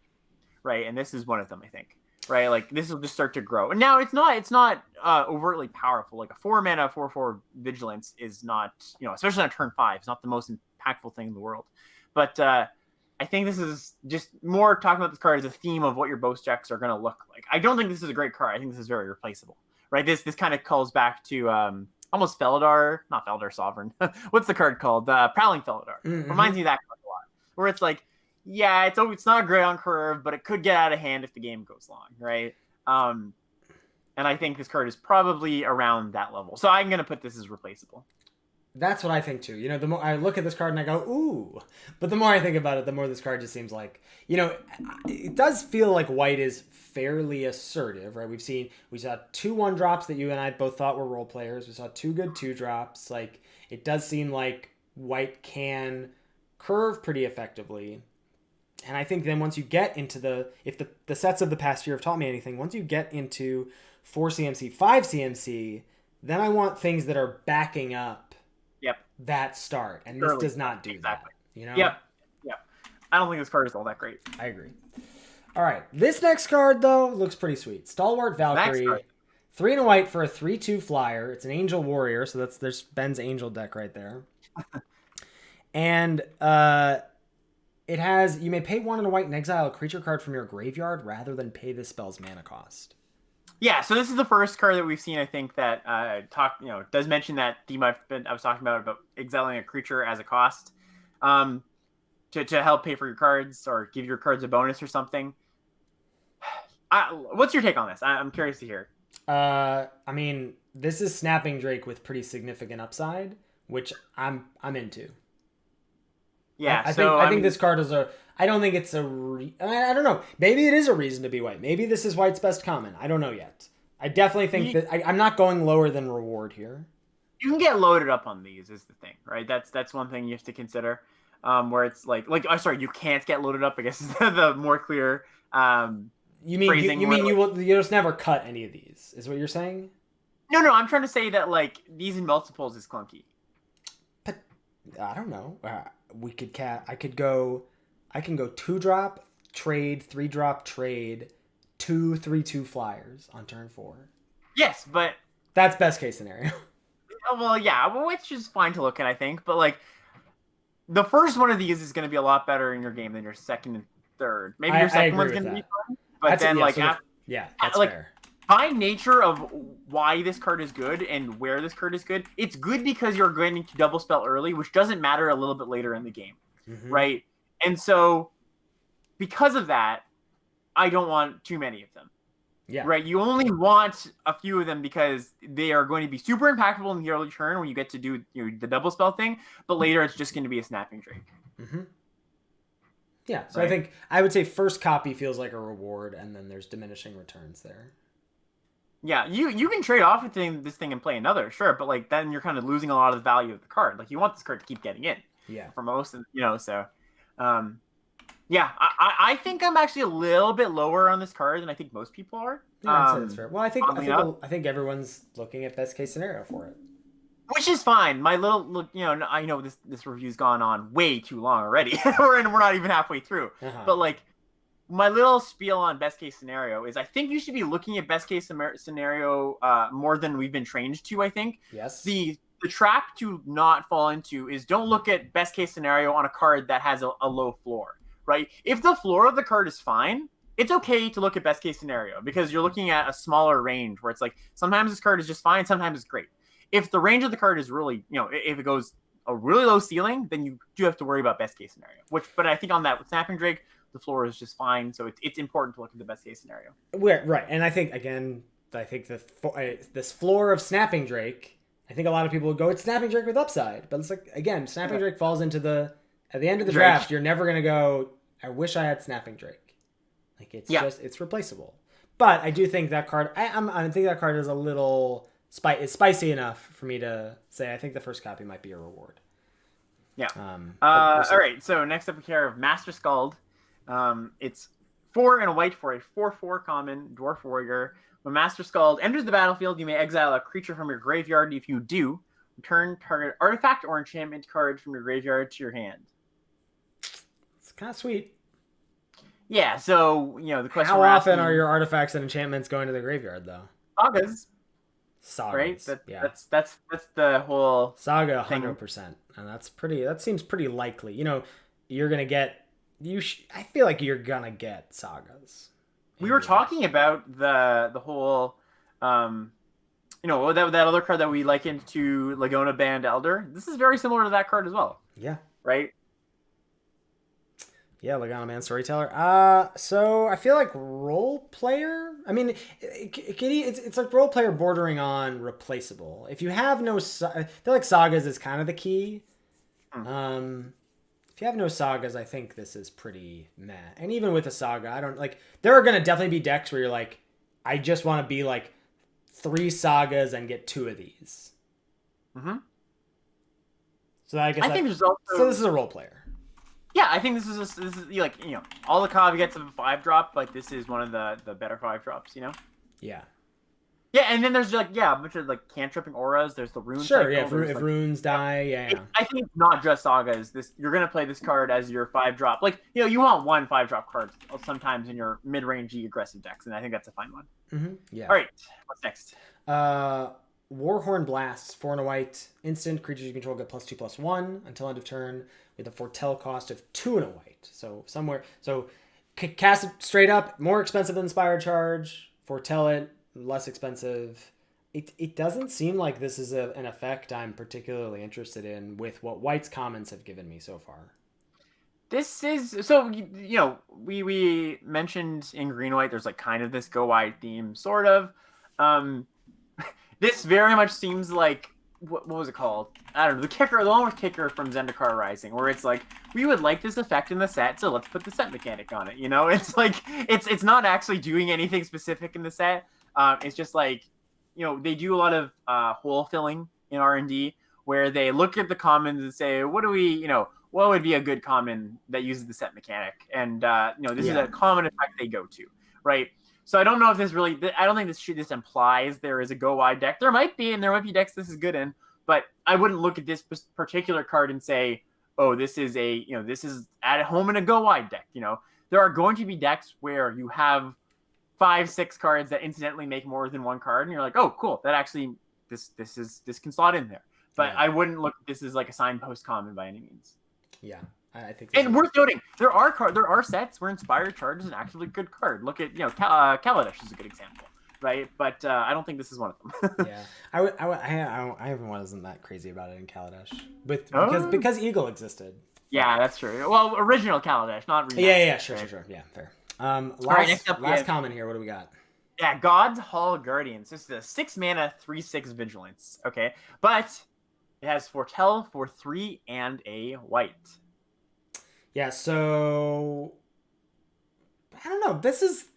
right? And this is one of them, I think. Right, like this will just start to grow. And now it's not overtly powerful. Like a 4-mana 4/4 vigilance is not, especially on turn 5, it's not the most impactful thing in the world. But I think this is just more talking about this card as a theme of what your boast decks are going to look like. I don't think this is a great card. I think this is very replaceable. Right, this kind of calls back to almost Felidar, not Felidar Sovereign. What's the card called? Prowling Felidar. Mm-hmm. Reminds me of that card a lot. Where it's like, yeah, it's not great on curve, but it could get out of hand if the game goes long, right? And I think this card is probably around that level. So I'm going to put this as replaceable. That's what I think too. The more I look at this card and I go, ooh. But the more I think about it, the more this card just seems like, it does feel like white is fairly assertive, right? We saw 2 1-drops that you and I both thought were role players. We saw 2 good 2-drops. Like, it does seem like white can curve pretty effectively. And I think then once you get into if the sets of the past year have taught me anything, once you get into 4 CMC, 5 CMC, then I want things that are backing up that start. And this does not do that. Yep. I don't think this card is all that great. I agree. All right. This next card, though, looks pretty sweet. Stalwart Valkyrie. 3 and a white for a 3/2 flyer. It's an angel warrior, so there's Ben's angel deck right there. And it has, you may pay 1 and a white and exile a creature card from your graveyard rather than pay the spell's mana cost. Yeah, so this is the first card that we've seen, I think, that does mention that theme I was talking about exiling a creature as a cost to help pay for your cards or give your cards a bonus or something. What's your take on this? I'm curious to hear. I mean, this is Snapping Drake with pretty significant upside, which I'm into. Yeah, I think this card is I don't think it's I don't know. Maybe it is a reason to be white. Maybe this is white's best common. I don't know yet. I definitely think that I'm not going lower than reward here. You can get loaded up on these, is the thing, right? That's one thing you have to consider. Where it's you can't get loaded up, I guess is the more clear. You mean you just never cut any of these? Is what you're saying? No. I'm trying to say that like these in multiples is clunky. But I don't know. I can go 2-drop trade, 3-drop trade, 2 3/2 flyers on turn 4. Yes, but that's best case scenario. Well, yeah, which is fine to look at, I think. But like, the first one of these is going to be a lot better in your game than your second and third. Maybe your second one's going to be fun, but that's fair. By nature of why this card is good and where this card is good, it's good because you're going to double spell early, which doesn't matter a little bit later in the game, right? And so, because of that, I don't want too many of them. Yeah. Right. You only want a few of them because they are going to be super impactful in the early turn when you get to do the double spell thing, but later it's just going to be a Snapping Drake. Mm-hmm. Yeah. So right. I would say first copy feels like a reward, and then there's diminishing returns there. Yeah, you can trade off with this thing and play another, sure, but like then you're kind of losing a lot of the value of the card. Like you want this card to keep getting in. Yeah. For most, so. Yeah, I think I'm actually a little bit lower on this card than I think most people are. Yeah, I'd say that's fair. Well, I think everyone's looking at best case scenario for it, which is fine. My little look, I know this review's gone on way too long already. we're not even halfway through. But like, my little spiel on best case scenario is I think you should be looking at best case scenario more than we've been trained to. I think the trap to not fall into is don't look at best case scenario on a card that has a low floor. Right? If the floor of the card is fine, it's okay to look at best case scenario because you're looking at a smaller range where it's like sometimes this card is just fine, sometimes it's great. If the range of the card is really, if it goes a really low ceiling, then you do have to worry about best case scenario. But I think on that with Snapping Drake, the floor is just fine, so it's important to look at the best case scenario. Right, and I think this floor of Snapping Drake, I think a lot of people would go, it's Snapping Drake with upside, but it's like again, Snapping Drake falls into at the end of the draft, you're never going to go, I wish I had Snapping Drake. Like, it's just, it's replaceable. But I do think that card, I think that card is a little it's spicy enough for me to say I think the first copy might be a reward. Yeah. We'll all right. So next up we have Master Skald. It's 4 and a white for a 4/4 common dwarf warrior. When Master Skald enters the battlefield, you may exile a creature from your graveyard. If you do, return target artifact or enchantment card from your graveyard to your hand. It's kind of sweet. Yeah. So the question: how often are your artifacts and enchantments going to the graveyard though? Sagas. Sagas. Right. That's the whole saga 100%, and that seems pretty likely. You're gonna get I feel like you're gonna get sagas. We were talking about the whole that other card that we likened to Laguna Band Elder. This is very similar to that card as well. Yeah. Right? Yeah, Laguna Band Storyteller. So I feel like role player. I mean, it's like role player bordering on replaceable. If you have no, I feel like sagas is kind of the key. If you have no sagas, I think this is pretty meh. And even with a saga, I don't like. There are gonna definitely be decks where you're like, I just want to be like 3 sagas and get 2 of these. Mm-hmm. So I guess think there's also. So this is a role player. Yeah, I think this is like all the caveats of a 5-drop. Like this is one of the better 5-drops. Yeah. Yeah, and then there's a bunch of cantripping auras. There's the runes. Sure, yeah. If runes die, yeah. I think it's not just sagas. You're gonna play this card as your 5-drop. You want 1 5-drop card sometimes in your mid-rangey aggressive decks, and I think that's a fine one. Mm-hmm. Yeah. All right, what's next? Warhorn Blasts, 4 and a white. Instant creatures you control get +2/+1 until end of turn with a foretell cost of 2 and a white. So cast it straight up, more expensive than Inspired Charge. Foretell it, less expensive. It doesn't seem like this is an effect I'm particularly interested in with what White's comments have given me so far. This is so we mentioned in green white there's kind of this go wide theme sort of. This very much seems like what was it called? I don't know, the one with kicker from Zendikar Rising, where it's we would like this effect in the set, so let's put the set mechanic on it. It's it's not actually doing anything specific in the set. It's just they do a lot of hole filling in R&D where they look at the commons and say, what would be a good common that uses the set mechanic? And this is a common effect they go to, right? So I don't know if this really. I don't think this implies there is a go wide deck. There might be, and there might be decks this is good in, but I wouldn't look at this particular card and say, oh, this is this is at home in a go wide deck. There are going to be decks where you have 5-6 cards that incidentally make more than 1 card, and you're like, oh, cool, that actually this can slot in there. But I wouldn't look at this as a signpost common by any means. Yeah. I think and worth noting, there are sets where Inspired Charge is an actually good card. Look at Kaladesh is a good example, right? But I don't think this is one of them. Yeah, I wasn't that crazy about it in Kaladesh, because Eagle existed. Yeah, that's true. Well, original Kaladesh, not remastered. Yeah, sure. Yeah, fair. Last comment here. What do we got? Yeah, God's Hall Guardians. This is a 6 mana 3/6 vigilance. Okay, but it has foretell for 3 and a white. Yeah, so I don't know. This is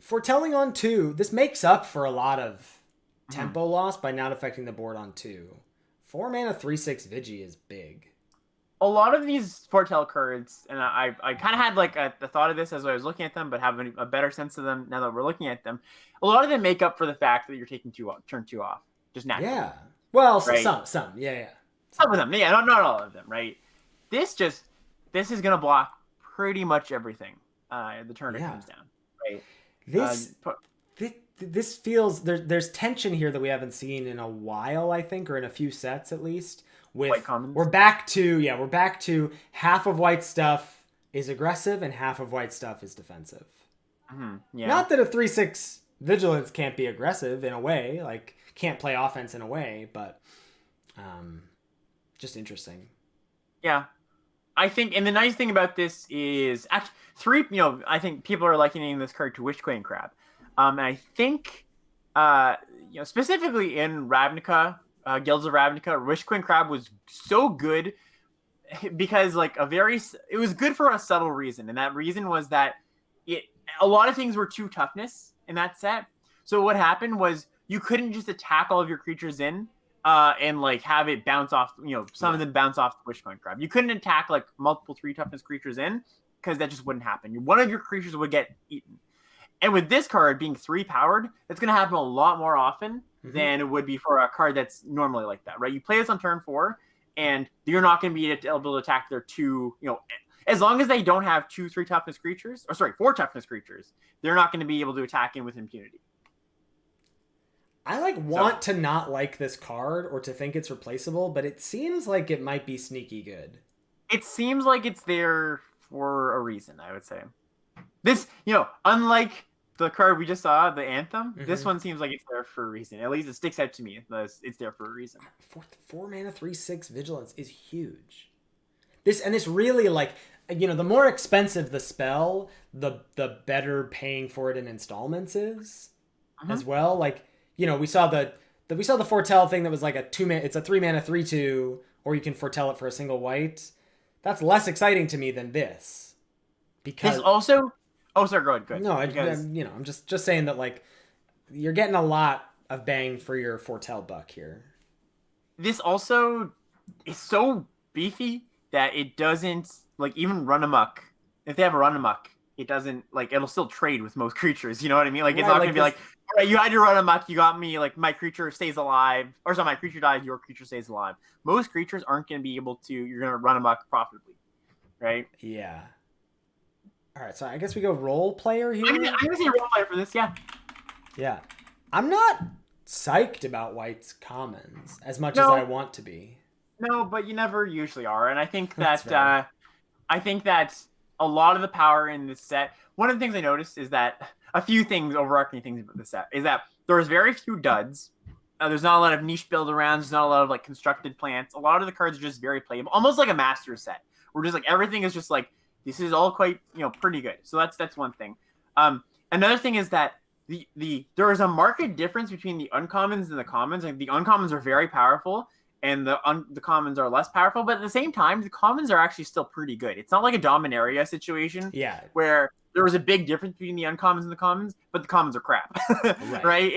foretelling on 2. This makes up for a lot of tempo loss by not affecting the board on 2. 4 mana 3/6 Vigi is big. A lot of these foretell cards, and I kind of had the thought of this as I was looking at them, but having a better sense of them now that we're looking at them. A lot of them make up for the fact that you're taking turn 2 off, just naturally. Yeah. Well, right? some, yeah. Some of them, yeah, not all of them, right? This is gonna block pretty much everything. The turn it comes down, right? This feels there's tension here that we haven't seen in a while, I think, or in a few sets at least. White commons. We're back to half of white stuff is aggressive and half of white stuff is defensive. Mm-hmm. Yeah. Not that a 3/6 vigilance can't be aggressive in a way, can't play offense in a way, but just interesting. Yeah. I think, and the nice thing about this is actually I think people are likening this card to Wishquane Crab. And I think, specifically in Ravnica, Guilds of Ravnica, Wishquane Crab was so good because it was good for a subtle reason. And that reason was that a lot of things were 2 toughness in that set. So what happened was you couldn't just attack all of your creatures in and like have it bounce off, some of them bounce off the wishbone crab. You couldn't attack like multiple 3 toughness creatures in because that just wouldn't happen. One of your creatures would get eaten. And with this card being 3 powered, that's going to happen a lot more often than it would be for a card that's normally like that, right? You play this on turn 4, and you're not going to be able to attack their 2, as long as they don't have 2 3 toughness creatures, 4 toughness creatures, they're not going to be able to attack in with impunity. I want to not like this card or to think it's replaceable, but it seems like it might be sneaky good. It seems like it's there for a reason, I would say. This, unlike the card we just saw, the Anthem, this one seems like it's there for a reason. At least it sticks out to me. It's there for a reason. 4 mana, 3/6 vigilance is huge. This really, the more expensive the spell, the better paying for it in installments is as well. We saw the foretell thing that was like it's a 3 mana 3/2, or you can foretell it for a single white. That's less exciting to me than this. Because this also, sorry, go ahead. No, I'm just saying that you're getting a lot of bang for your foretell buck here. This also is so beefy that it doesn't even run amok. If they have a run amok, it doesn't it'll still trade with most creatures. You know what I mean? It's not gonna be all right, you had your run amok, you got me, my creature stays alive, or sorry, my creature dies, your creature stays alive. Most creatures aren't gonna be able to. You're gonna run amok profitably, right? Yeah. All right, so I guess we go role player here. I'm gonna say role player for this, yeah. Yeah, I'm not psyched about White's commons as much as I want to be. No, but you never usually are, and I think that a lot of the power in this set. One of the things I noticed is that a few things, overarching things about the set, is that there's very few duds. There's not a lot of niche build arounds. There's not a lot of constructed plants. A lot of the cards are just very playable, almost like a master set, where just everything is just this is all quite pretty good. So that's one thing. Another thing is that there is a marked difference between the uncommons and the commons. The uncommons are very powerful, and the commons are less powerful. But at the same time, the commons are actually still pretty good. It's not like a Dominaria situation, where there was a big difference between the uncommons and the commons, but the commons are crap, right?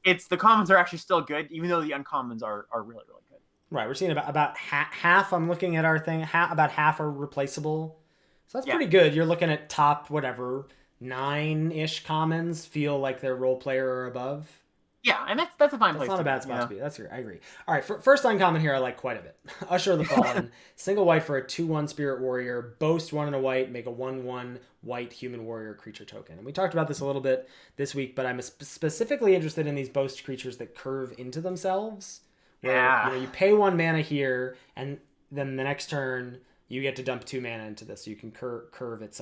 It's the commons are actually still good, even though the uncommons are really, really good. Right, we're seeing about half. I'm looking at our thing. About half are replaceable. So that's pretty good. You're looking at top 9-ish commons feel like they're role player or above. Yeah, and that's a fine place. That's not a bad spot to be. I agree. All right, first uncommon here I like quite a bit. Usher of the Fallen, single white for a 2/1 Spirit Warrior, boast 1 and a white, make a 1/1 white human warrior creature token. And we talked about this a little bit this week, but I'm specifically interested in these boast creatures that curve into themselves. Where, you pay 1 mana here, and then the next turn you get to dump 2 mana into this, so you can curve its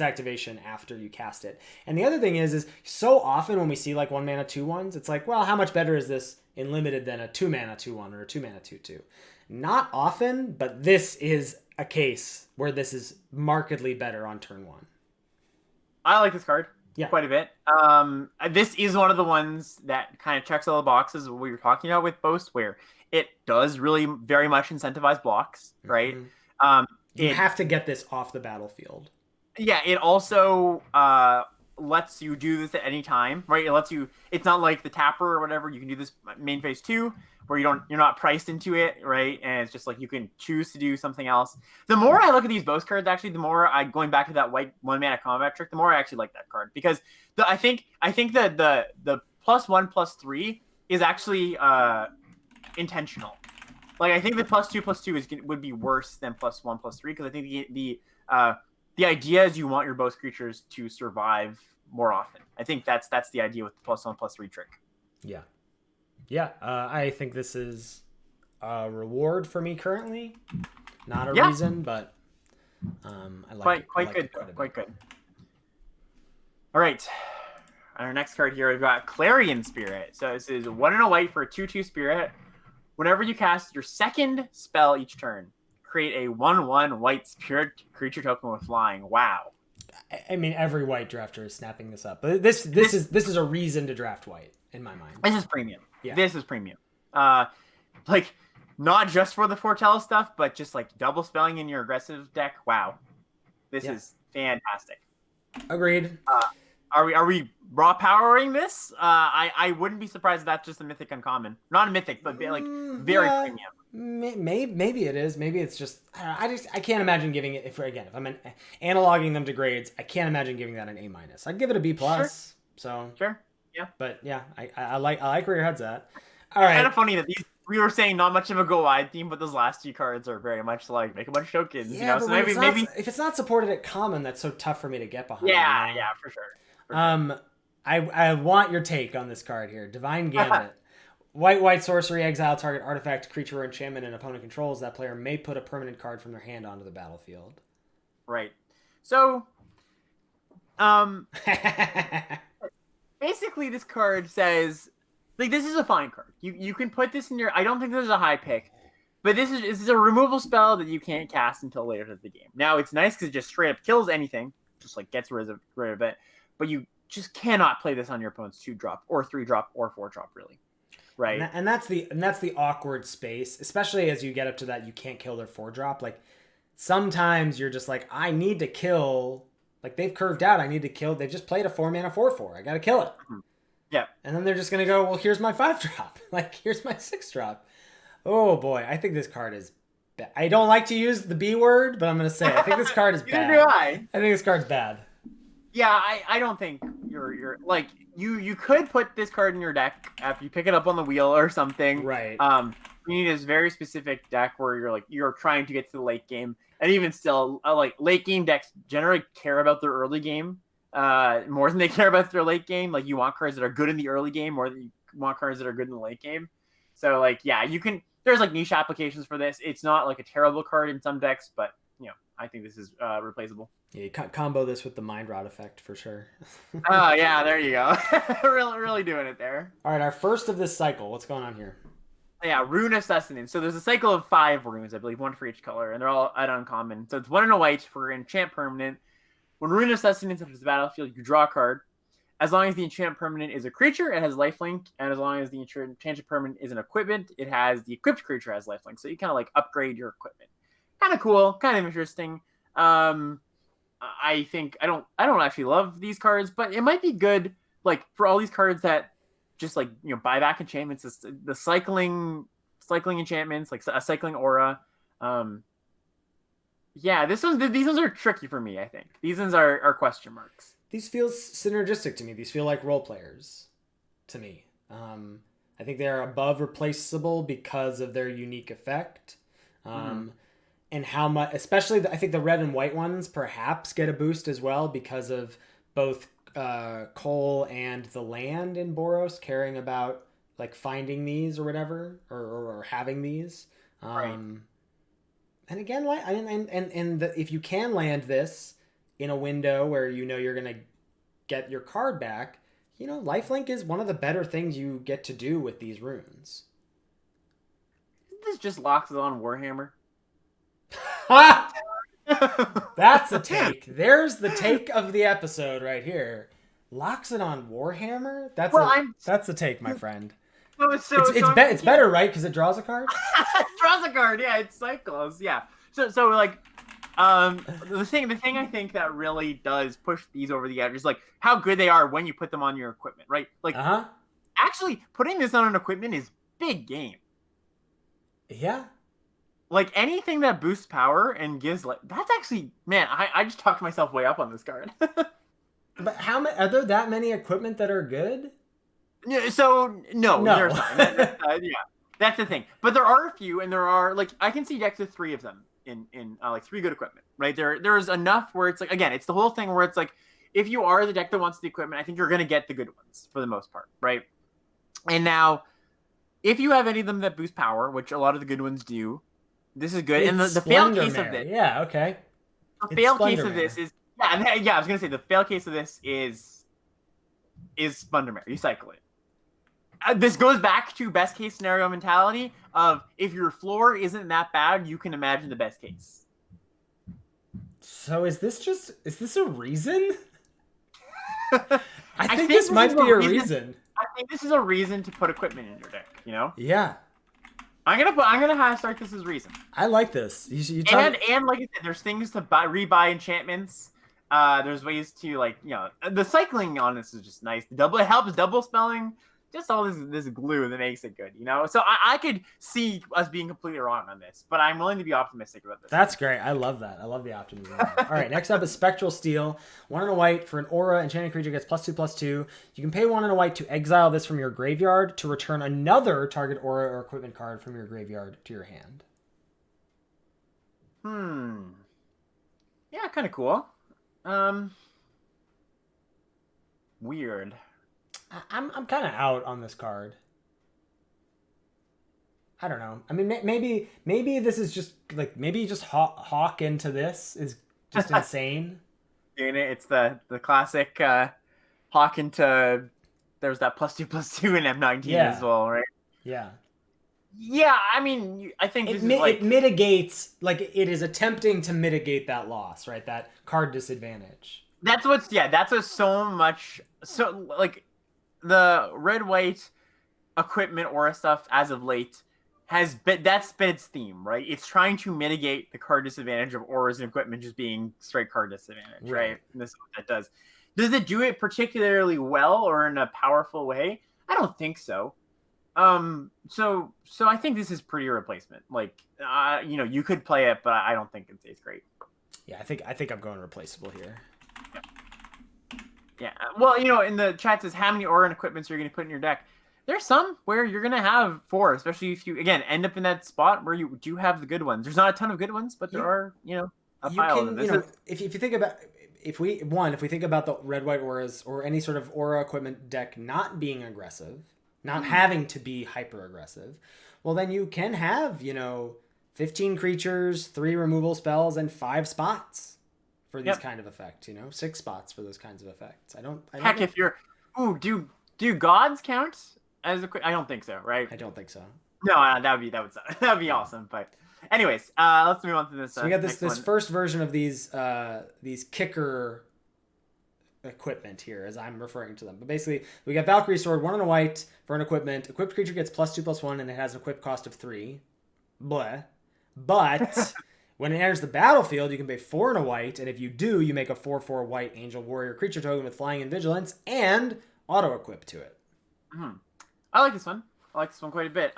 activation after you cast it. And the other thing is so often when we see 1 mana 2/1s, it's well, how much better is this in limited than a 2 mana 2/1 or a 2 mana 2/2? Not often, but this is a case where this is markedly better on turn 1. I like this card quite a bit. This is one of the ones that kind of checks all the boxes of what we were talking about with Boast, where it does really very much incentivize blocks, right? You have to get this off the battlefield. Yeah, it also lets you do this at any time, right? It lets you. It's not like the Tapper or whatever. You can do this main phase 2, where you're not priced into it, right? And it's just you can choose to do something else. The more I look at these Boast cards, actually, the more going back to that white 1 mana combat trick, the more I actually like that card, because I think that the +1/+3 is actually intentional. I think the +2/+2 would be worse than +1/+3, because I think the idea is you want your boast creatures to survive more often. I think that's the idea with the +1/+3 trick. Yeah. I think this is a reward for me currently, not a reason, but I like quite good. All right, on our next card here, we've got Clarion Spirit. So this is 1 and a white for a 2/2 spirit. Whenever you cast your second spell each turn, create a 1/1 white spirit creature token with flying. Wow. I mean, every white drafter is snapping this up, but this is a reason to draft white in my mind. This is premium. Yeah. This is premium. Not just for the foretell stuff, but just double spelling in your aggressive deck. Wow. This is fantastic. Agreed. Are we raw powering this? I wouldn't be surprised if that's just a mythic uncommon. Not a mythic, but like very premium. Maybe it is. Maybe it's just I can't imagine giving it if I'm analoging them to grades. I can't imagine giving that an A-. I'd give it a B+. Sure. So sure, yeah. But yeah, I like where your head's at. All right. Kind of funny that we were saying not much of a go wide theme, but those last two cards are very much like make a bunch of tokens. Yeah, so maybe if it's not supported at common, that's so tough for me to get behind. Yeah, yeah, for sure. I want your take on this card here. Divine Gambit. White sorcery, exile target artifact, creature, or enchantment an opponent controls. That player may put a permanent card from their hand onto the battlefield. Right. So, basically, this card says, like, this is a fine card. You can put this in your. I don't think this is a high pick, but this is a removal spell that you can't cast until later in the game. Now it's nice because it just straight up kills anything, just like gets rid of it. But you just cannot play this on your opponent's 2-drop or 3-drop or 4-drop, really. Right. And that's the awkward space, especially as you get up to that you can't kill their 4-drop. Like sometimes you're just like, I need to kill. Like they've curved out. I need to kill. They've just played a 4-mana 4/4. I got to kill it. Mm-hmm. Yeah. And then they're just gonna go, well, here's my 5-drop. Like here's my 6-drop. Oh boy, I think this card is bad. I don't like to use the B word, but I'm gonna say I think this card is bad. Neither do I. I think this card's bad. Yeah, I don't think you're like you could put this card in your deck after you pick it up on the wheel or something. Right. You need this very specific deck where you're trying to get to the late game, and even still, like late game decks generally care about their early game more than they care about their late game. Like you want cards that are good in the early game more than you want cards that are good in the late game. So like yeah, you can. There's like niche applications for this. It's not like a terrible card in some decks, but I think this is replaceable. Yeah, you combo this with the Mind Rot effect for sure. Oh, yeah, there you go. really doing it there. All right, our first of this cycle. What's going on here? Yeah, Rune of Sustenance. So there's a cycle of 5 runes, I believe, 1 for each color, and they're all at uncommon. So it's 1 and a white for enchant permanent. When Rune of Sustenance enters the battlefield, you draw a card. As long as the enchant permanent is a creature, it has lifelink, and as long as the enchanted permanent is an equipment, it has the equipped creature has lifelink. So you kind of like upgrade your equipment. Kind of cool, kind of interesting. I think I don't actually love these cards, but it might be good like for all these cards that just like buy back enchantments, the cycling enchantments, like a cycling aura. Yeah, these ones are tricky for me. I think these ones are question marks. These feel synergistic to me. These feel like role players to me. I think they are above replaceable because of their unique effect. And how much, especially I think the red and white ones perhaps get a boost as well because of both Cole and the land in Boros caring about like finding these or whatever or having these. Right. And again, if you can land this in a window where you're gonna get your card back, lifelink is one of the better things you get to do with these runes. This just locks it on Warhammer. That's a take. There's the take of the episode right here. Locks it on Warhammer? That's a take, my friend. It's better, right? Because it draws a card? It draws a card, yeah. It cycles, yeah. So like, the thing I think that really does push these over the edge is like how good they are when you put them on your equipment, right? Like, actually putting this on an equipment is big game. Yeah. Like anything that boosts power and gives that's actually, man, I just talked myself way up on this card. But are there that many equipment that are good? Yeah, so no. There's not. Yeah, that's the thing. But there are a few, and there are like I can see decks with 3 of them in like 3 good equipment. Right there's enough where it's like again, it's the whole thing where it's like if you are the deck that wants the equipment, I think you're gonna get the good ones for the most part, right? And now, if you have any of them that boost power, which a lot of the good ones do. This is good. And the fail case of this. Yeah, okay. The fail case of this is I was gonna say the fail case of this is Splendormare. You cycle it. This goes back to best case scenario mentality of if your floor isn't that bad, you can imagine the best case. So is this a reason? I think this might be a reason. I think this is a reason to put equipment in your deck, Yeah. I'm gonna have start this as reason. I like this. And like I said, there's things to rebuy enchantments. There's ways to like the cycling on this is just nice. It helps double spelling. Just all this glue that makes it good, So I could see us being completely wrong on this, but I'm willing to be optimistic about this. That's great. I love that. I love the optimism. All right, next up is Spectral Steel. 1 and a white for an aura. Enchanted creature gets +2/+2. You can pay 1 and a white to exile this from your graveyard to return another target aura or equipment card from your graveyard to your hand. Yeah, kind of cool. Weird. I'm kind of out on this card. I don't know. I mean, maybe this is just like maybe just hawk into this is just insane. It's the classic hawk into. There's that +2/+2 in M19 as well, right? Yeah. Yeah, I mean, I think this is like it mitigates, like it is attempting to mitigate that loss, right? That card disadvantage. That's what's so much like. The red-white equipment aura stuff as of late that's been its theme, right? It's trying to mitigate the card disadvantage of auras and equipment just being straight card disadvantage, right? And this is what that does. Does it do it particularly well or in a powerful way? I don't think so. So I think this is pretty replacement. Like, you could play it, but I don't think it's great. Yeah, I think I'm going replaceable here. Yeah, well, in the chat says how many aura and equipments are you going to put in your deck. There's some where you're going to have 4, especially if you, again, end up in that spot where you do have the good ones. There's not a ton of good ones, but there are, a pile of them. If you think about, if we think about the red-white auras or any sort of aura equipment deck not being aggressive, not having to be hyper-aggressive, well, then you can have, 15 creatures, 3 removal spells, and 5 spots. For these kind of effects, 6 spots for those kinds of effects. Heck, if you're, do gods count as I don't think so, right? I don't think so. No, that'd be awesome. But anyways, let's move on to this. So we got this first version of these kicker equipment here, as I'm referring to them. But basically, we got Valkyrie Sword, 1 and a white for an equipment. Equipped creature gets +2/+1, and it has an equip cost of 3. Blah. But when it enters the battlefield, you can pay 4 and a white, and if you do, you make a 4/4 white Angel Warrior creature token with flying and vigilance, and auto-equip to it. I like this one. I like this one quite a bit.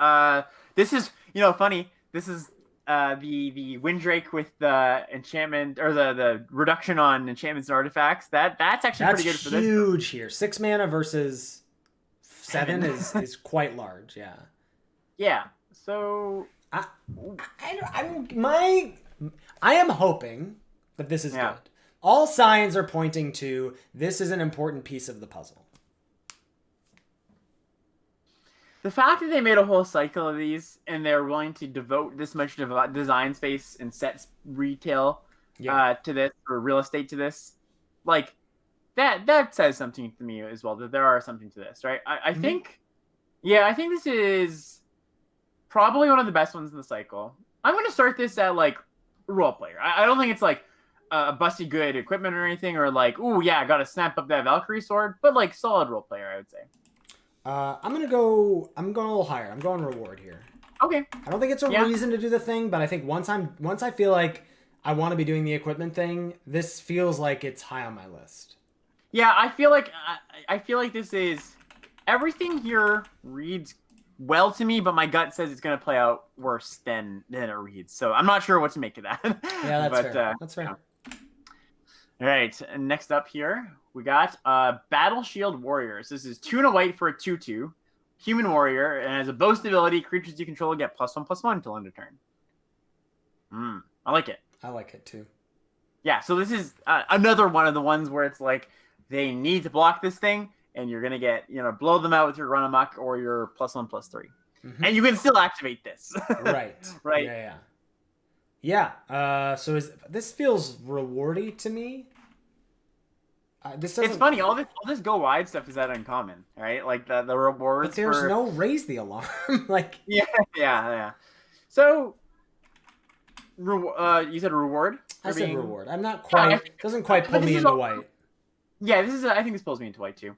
This is, funny. This is the Windrake with the enchantment, or the reduction on enchantments and artifacts. That's actually pretty good for this. That's huge here. 6 mana versus 7 is quite large, yeah. Yeah, so... I am hoping that this is good. All signs are pointing to this is an important piece of the puzzle. The fact that they made a whole cycle of these and they're willing to devote this much design space and set retail to this, or real estate to this, like that says something to me as well, that there are something to this, right? I think this is probably one of the best ones in the cycle. I'm going to start this at like role player. I don't think it's like a busty good equipment or anything, or like, ooh, yeah, I got to snap up that Valkyrie sword, but like solid role player, I would say. I'm going a little higher. I'm going reward here. Okay. I don't think it's a reason to do the thing, but I think once I feel like I want to be doing the equipment thing, this feels like it's high on my list. Yeah, I feel like this is, everything here reads well to me, but my gut says it's going to play out worse than it reads. So I'm not sure what to make of that. Yeah, that's fair. That's fair. All right, and next up here, we got Battle Shield Warriors. This is 2 and a white for a 2/2 human warrior, and as a boast ability, creatures you control get +1/+1 until end of turn. I like it. I like it too. Yeah, so this is another one of the ones where it's like they need to block this thing, and you're gonna get blow them out with your run amok or your +1/+3, and you can still activate this. Right. Right. Yeah. So this feels rewardy to me. It's funny. All this go wide stuff is that uncommon, right? Like the rewards. But there's no raise the alarm. Like yeah. So, you said reward. I said reward. I'm not quite. Doesn't quite pull me into white. Yeah, I think this pulls me into white too.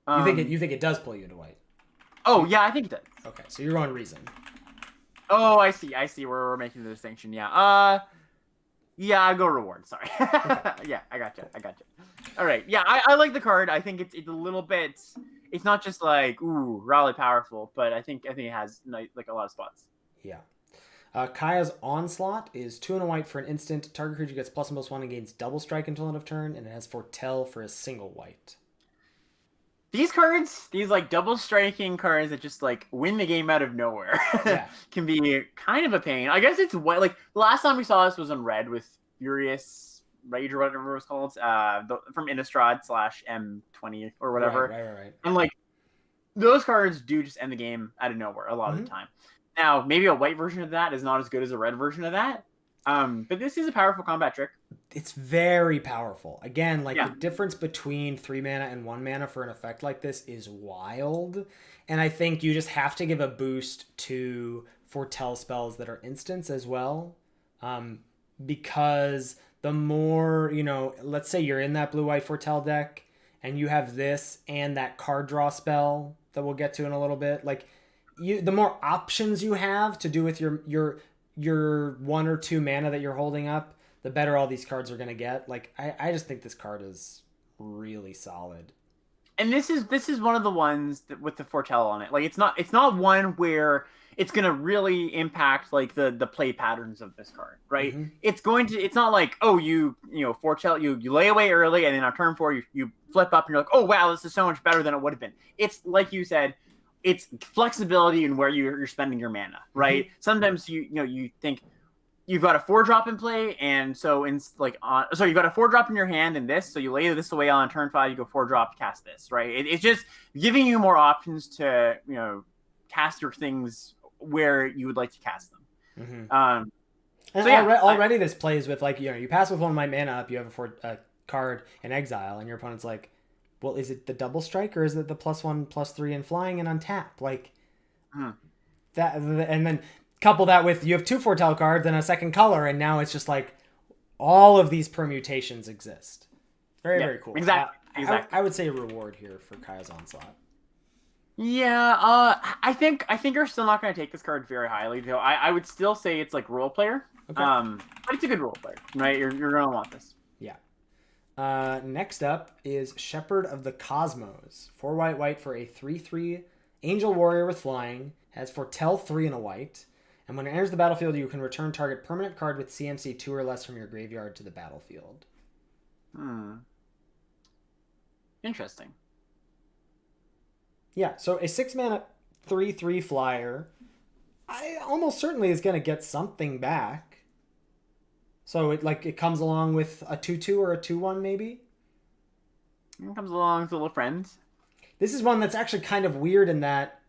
You think it does pull you into white? Oh yeah, I think it does. Okay, so you're on reason. Oh, I see where we're making the distinction. Yeah. Yeah, I go reward. Sorry. Yeah, I gotcha. All right. Yeah, I like the card. I think it's a little bit. It's not just like ooh, really powerful, but I think it has like a lot of spots. Yeah. Kaya's Onslaught is 2 and a white for an instant. Target creature gets +1/+1 and gains double strike until end of turn, and it has Foretell for a single white. These cards, these like double striking cards that just like win the game out of nowhere, Yeah. can be kind of a pain. I guess it's what like the last time we saw this was on red with Furious Rage or whatever it was called, from Innistrad /M20 or whatever. Right. And like those cards do just end the game out of nowhere a lot of the time. Now, maybe a white version of that is not as good as a red version of that. But this is a powerful combat trick. It's very powerful. Again, like the difference between 3 mana and 1 mana for an effect like this is wild. And I think you just have to give a boost to foretell spells that are instants as well. Because the more, let's say you're in that blue-white foretell deck and you have this and that card draw spell that we'll get to in a little bit. Like, the more options you have to do with your 1 or 2 mana that you're holding up, the better all these cards are going to get. Like, I just think this card is really solid. And this is one of the ones that with the foretell on it. Like, it's not one where it's going to really impact like the play patterns of this card, right? It's not like, oh, you foretell, you lay away early and then on turn 4 you flip up and you're like, oh wow, this is so much better than it would have been. It's like you said, it's flexibility in where you're spending your mana, right? Sometimes you think you've got a 4-drop in play, and so you've got a 4-drop in your hand in this, so you lay this away on turn 5, you go 4-drop, cast this, right? It's just giving you more options to cast your things where you would like to cast them. Already this plays with like you pass with 1 white mana up, you have a card in exile, and your opponent's like, well, is it the double strike or is it the +1/+3 and flying and untap? Like that, and then couple that with you have 2 foretell cards and a second color, and now it's just like all of these permutations exist. Very cool. Exactly. I would say a reward here for Kaya's Onslaught. Yeah, I think you're still not going to take this card very highly, though. I would still say it's like role player. Okay. But it's a good role player, right? You're going to want this. Yeah. Next up is Shepherd of the Cosmos. 4 white for a 3/3 Angel Warrior with flying. Has Foretell 3 and a white. And when it enters the battlefield, you can return target permanent card with CMC 2 or less from your graveyard to the battlefield. Interesting. Yeah, so a 6 mana 3/3 flyer, I almost certainly is going to get something back. So it comes along with a 2/2 or a 2/1 maybe. It comes along with little friends. This is one that's actually kind of weird in that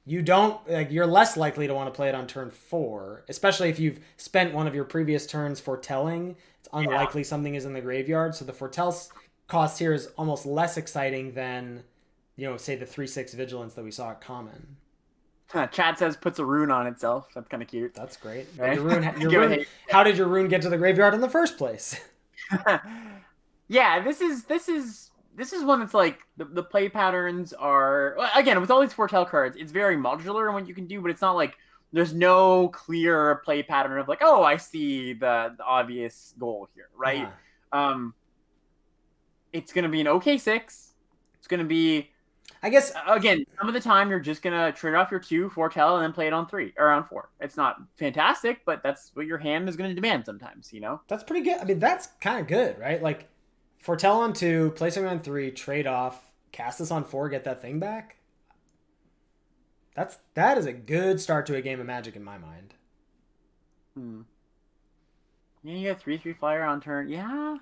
you're less likely to want to play it on turn 4, especially if you've spent one of your previous turns foretelling. It's unlikely something is in the graveyard, so the foretell cost here is almost less exciting than, say the 3/6 vigilance that we saw at common. Chad says puts a rune on itself. That's kind of cute. That's great. Right? Your rune, how did your rune get to the graveyard in the first place? Yeah, this is one that's like the play patterns are, again, with all these foretell cards, it's very modular in what you can do, but it's not like there's no clear play pattern of like, oh, I see the obvious goal here, right? It's gonna be an OK6. It's gonna be, I guess, again, some of the time you're just gonna trade off your 2 foretell and then play it on 3 or on 4. It's not fantastic, but that's what your hand is gonna demand sometimes, That's pretty good. I mean, that's kind of good, right? Like, foretell on 2, play something on 3, trade off, cast this on 4, get that thing back. That is a good start to a game of Magic in my mind. Yeah, you got 3/3 flyer on turn. Yeah.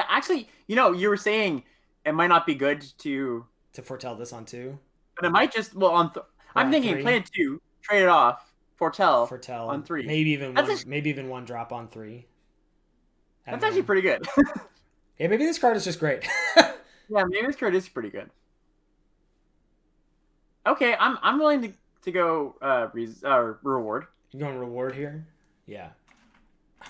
Actually, you were saying it might not be good to foretell this on 2, but it might just I'm thinking 3. Play it 2, trade it off, foretell on 3. Maybe even 1 drop on 3. That's actually pretty good. Yeah, maybe this card is just great. Yeah, maybe this card is pretty good. Okay, I'm willing to go reward. You going reward here? Yeah.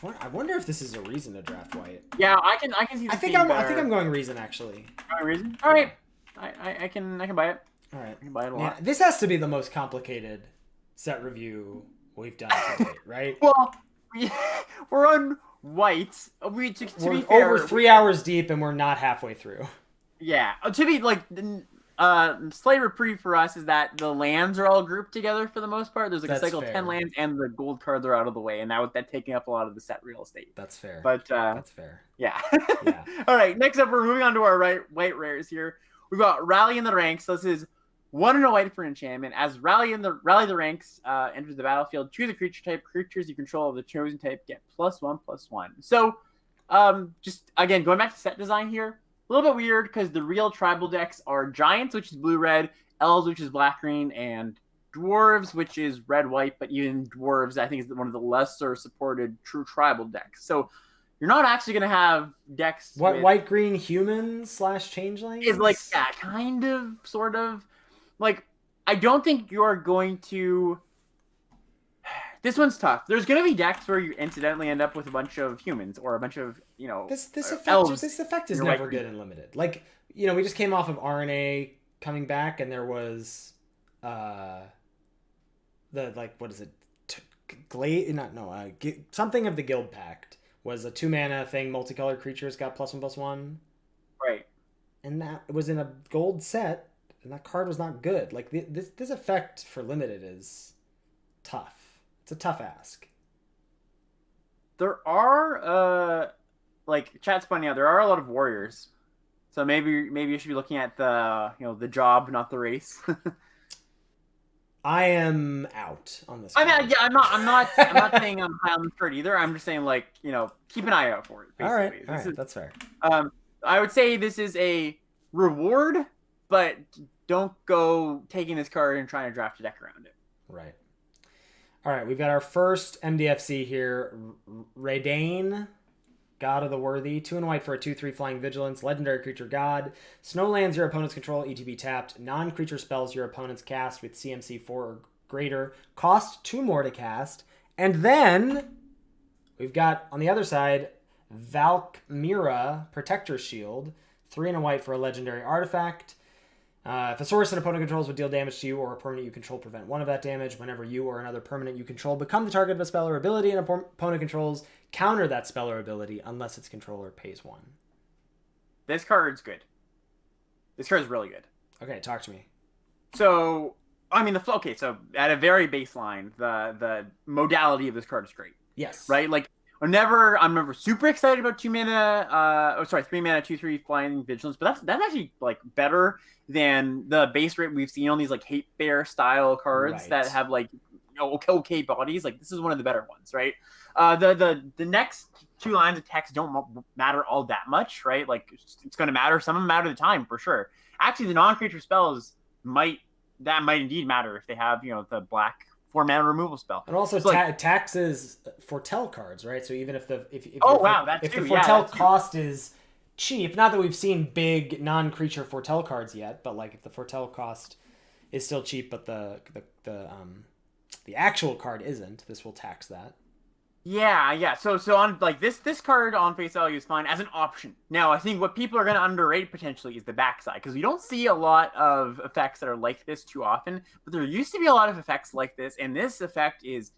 I wonder if this is a reason to draft white. Yeah, I can see. I think I'm going reason actually. Going reason? All right. I can buy it. All right. I can buy it a lot. Yeah, this has to be the most complicated set review we've done to date, right? Well, we're white. To We're be fair, over 3 hours deep, and we're not halfway through. yeah. To be like, slight reprieve for us is that the lands are all grouped together for the most part. There's like That's a cycle fair. of 10 lands, and the gold cards are out of the way, and that taking up a lot of the set real estate. That's fair. But that's fair. Yeah. Yeah. All right. Next up, we're moving on to our white rares here. We've got Rally in the Ranks. This is 1 and a white for enchantment. As Rally the Ranks enters the battlefield, choose a creature type. Creatures you control of the chosen type get +1/+1. So, just again going back to set design here, a little bit weird because the real tribal decks are giants, which is blue-red, elves, which is black-green, and dwarves, which is red-white. But even dwarves, I think, is one of the lesser supported true tribal decks. So you're not actually going to have decks. White green humans / changelings is like, yeah, kind of, sort of. Like, I don't think you're going to. This one's tough. There's going to be decks where you incidentally end up with a bunch of humans or a bunch of, this effect. elves. This effect is never good in limited. Like, we just came off of RNA coming back, and there was, what is it? Something of the Guild Pact was a 2-mana thing. Multicolored creatures got +1/+1. Right. And that was in a gold set. And that card was not good. Like, this effect for limited is tough. It's a tough ask. There are, chat's pointing out, there are a lot of warriors. So maybe you should be looking at the job, not the race. I am out on this. I mean, yeah, I'm not saying I'm high on the card either. I'm just saying, keep an eye out for it. Basically. All right, that's fair. I would say this is a reward, but don't go taking this card and trying to draft a deck around it. Right. All right, we've got our first MDFC here. Redane, God of the Worthy. 2 and white for a 2/3 flying vigilance. Legendary creature god. Snowlands your opponents control, ETB tapped. Non-creature spells your opponents cast with CMC 4 or greater. Cost 2 more to cast. And then we've got, on the other side, Valkyrie, Protector Shield. 3 and a white for a legendary artifact. If a source an opponent controls would deal damage to you or a permanent you control, prevent 1 of that damage. Whenever you or another permanent you control become the target of a spell or ability and opponent controls, counter that spell or ability unless its controller pays 1. This card's good. This card's really good. Okay, talk to me. So, I mean, so at a very baseline, the modality of this card is great. Yes. Right? Like, I'm never super excited about 3 mana, 2/3 flying vigilance, but that's actually better than the base rate we've seen on these hate bear style cards that have okay bodies. Like, this is one of the better ones, right? The next 2 lines of text don't matter all that much, right? Like, it's going to matter some amount of the time for sure. Actually, the non-creature spells might indeed matter if they have the black 4-mana removal spell. And also taxes foretell cards, right? So even if the the foretell cost is cheap, not that we've seen big non-creature foretell cards yet, but if the foretell cost is still cheap, but the actual card isn't, this will tax that. Yeah. So on this card on face value is fine as an option. Now, I think what people are going to underrate potentially is the backside, because we don't see a lot of effects that are like this too often, but there used to be a lot of effects like this, and this effect is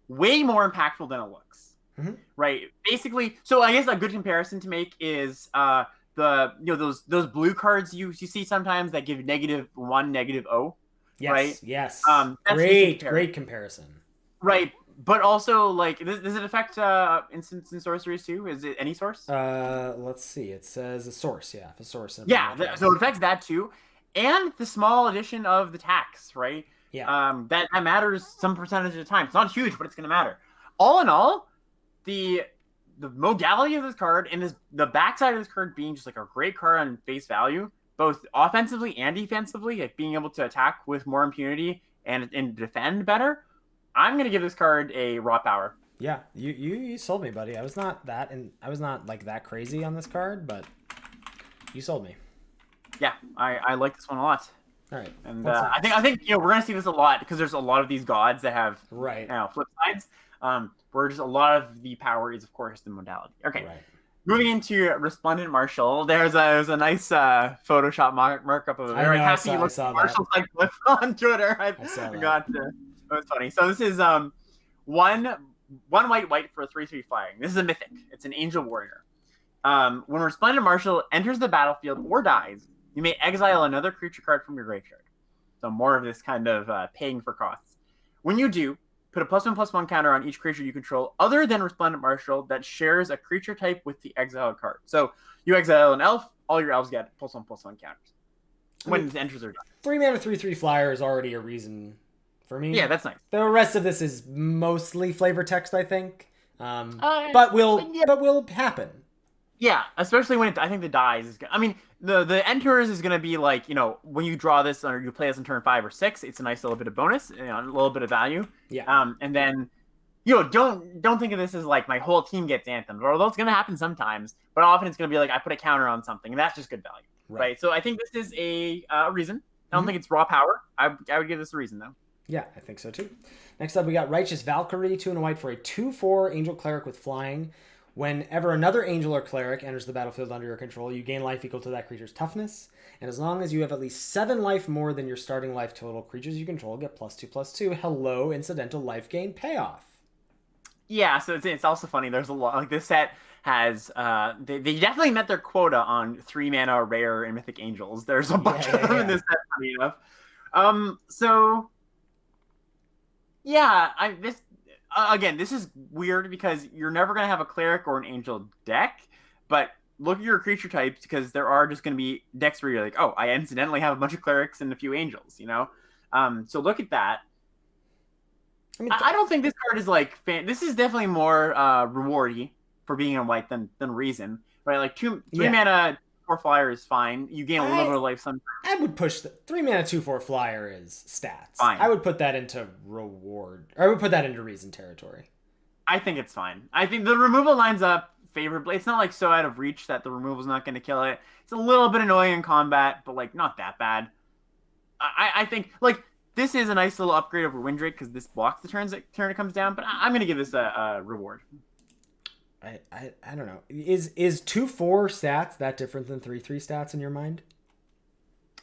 way more impactful than it looks. Mm-hmm. Right? Basically, so I guess a good comparison to make is those blue cards you see sometimes that give -1, -0. Yes. Right? Yes. That's great comparison. Right. But also, does it affect instants and sorceries too? Is it any source? Let's see. It says a source. Yeah, a source. Yeah, so it affects that too, and the small addition of the tax, right? Yeah. That matters some percentage of the time. It's not huge, but it's going to matter. All in all, the modality of this card and the backside of this card being just a great card on face value, both offensively and defensively, being able to attack with more impunity and defend better. I'm going to give this card a raw power. Yeah, you sold me, buddy. I was not that that crazy on this card, but you sold me. Yeah, I like this one a lot. All right, and I think we're going to see this a lot because there's a lot of these gods that have flip sides. Where just a lot of the power is, of course, the modality. Okay, right. Moving into Resplendent Marshal, there's a nice Photoshop markup of a very happy looking Marshal clip on Twitter. I got. It was funny. So this is 1 1 white for a 3/3 flying. This is a mythic. It's an angel warrior. When Resplendent Marshal enters the battlefield or dies, you may exile another creature card from your graveyard. So more of this kind of paying for costs. When you do, put a +1/+1 counter on each creature you control other than Resplendent Marshal that shares a creature type with the exiled card. So you exile an elf, all your elves get +1/+1 counters when it enters or dies. 3 mana 3/3 flyer is already a reason for me. Yeah, that's nice. The rest of this is mostly flavor text, I think. But will happen. Yeah, especially when I think the dies is. I mean, the enters is gonna be like, when you draw this or you play this in turn 5 or 6, it's a nice little bit of bonus, a little bit of value. Yeah. And then, don't think of this as like my whole team gets anthemed, although it's gonna happen sometimes. But often it's gonna be like I put a counter on something, and that's just good value, right? So I think this is a reason. I don't think it's raw power. I would give this a reason though. Yeah, I think so too. Next up, we got Righteous Valkyrie, 2 and a white for a 2/4 angel cleric with flying. Whenever another angel or cleric enters the battlefield under your control, you gain life equal to that creature's toughness. And as long as you have at least 7 life more than your starting life total, creatures you control get +2/+2. Hello, incidental life gain payoff. Yeah, so it's also funny. There's a lot, like this set has they definitely met their quota on 3 mana rare and mythic angels. There's a bunch of them in this set, funny enough. So yeah, again, this is weird because you're never going to have a cleric or an angel deck, but look at your creature types because there are just going to be decks where you're like, oh, I incidentally have a bunch of clerics and a few angels, So look at that. I don't think this card is like this is definitely more rewardy for being in white than reason, right? Like 3 mana 4 flyer is fine. You gain a little bit of life sometimes. I would push 3 mana 2/4 flyer is stats. Fine. I would put that into reward, or I would put that into reason territory. I think it's fine. I think the removal lines up favorably. It's not like so out of reach that the removal's not going to kill it. It's a little bit annoying in combat, but like not that bad. I think like this is a nice little upgrade over Windrake because this blocks the turn it comes down. But I'm going to give this a reward. I don't know. Is 2/4 stats that different than 3/3 stats in your mind?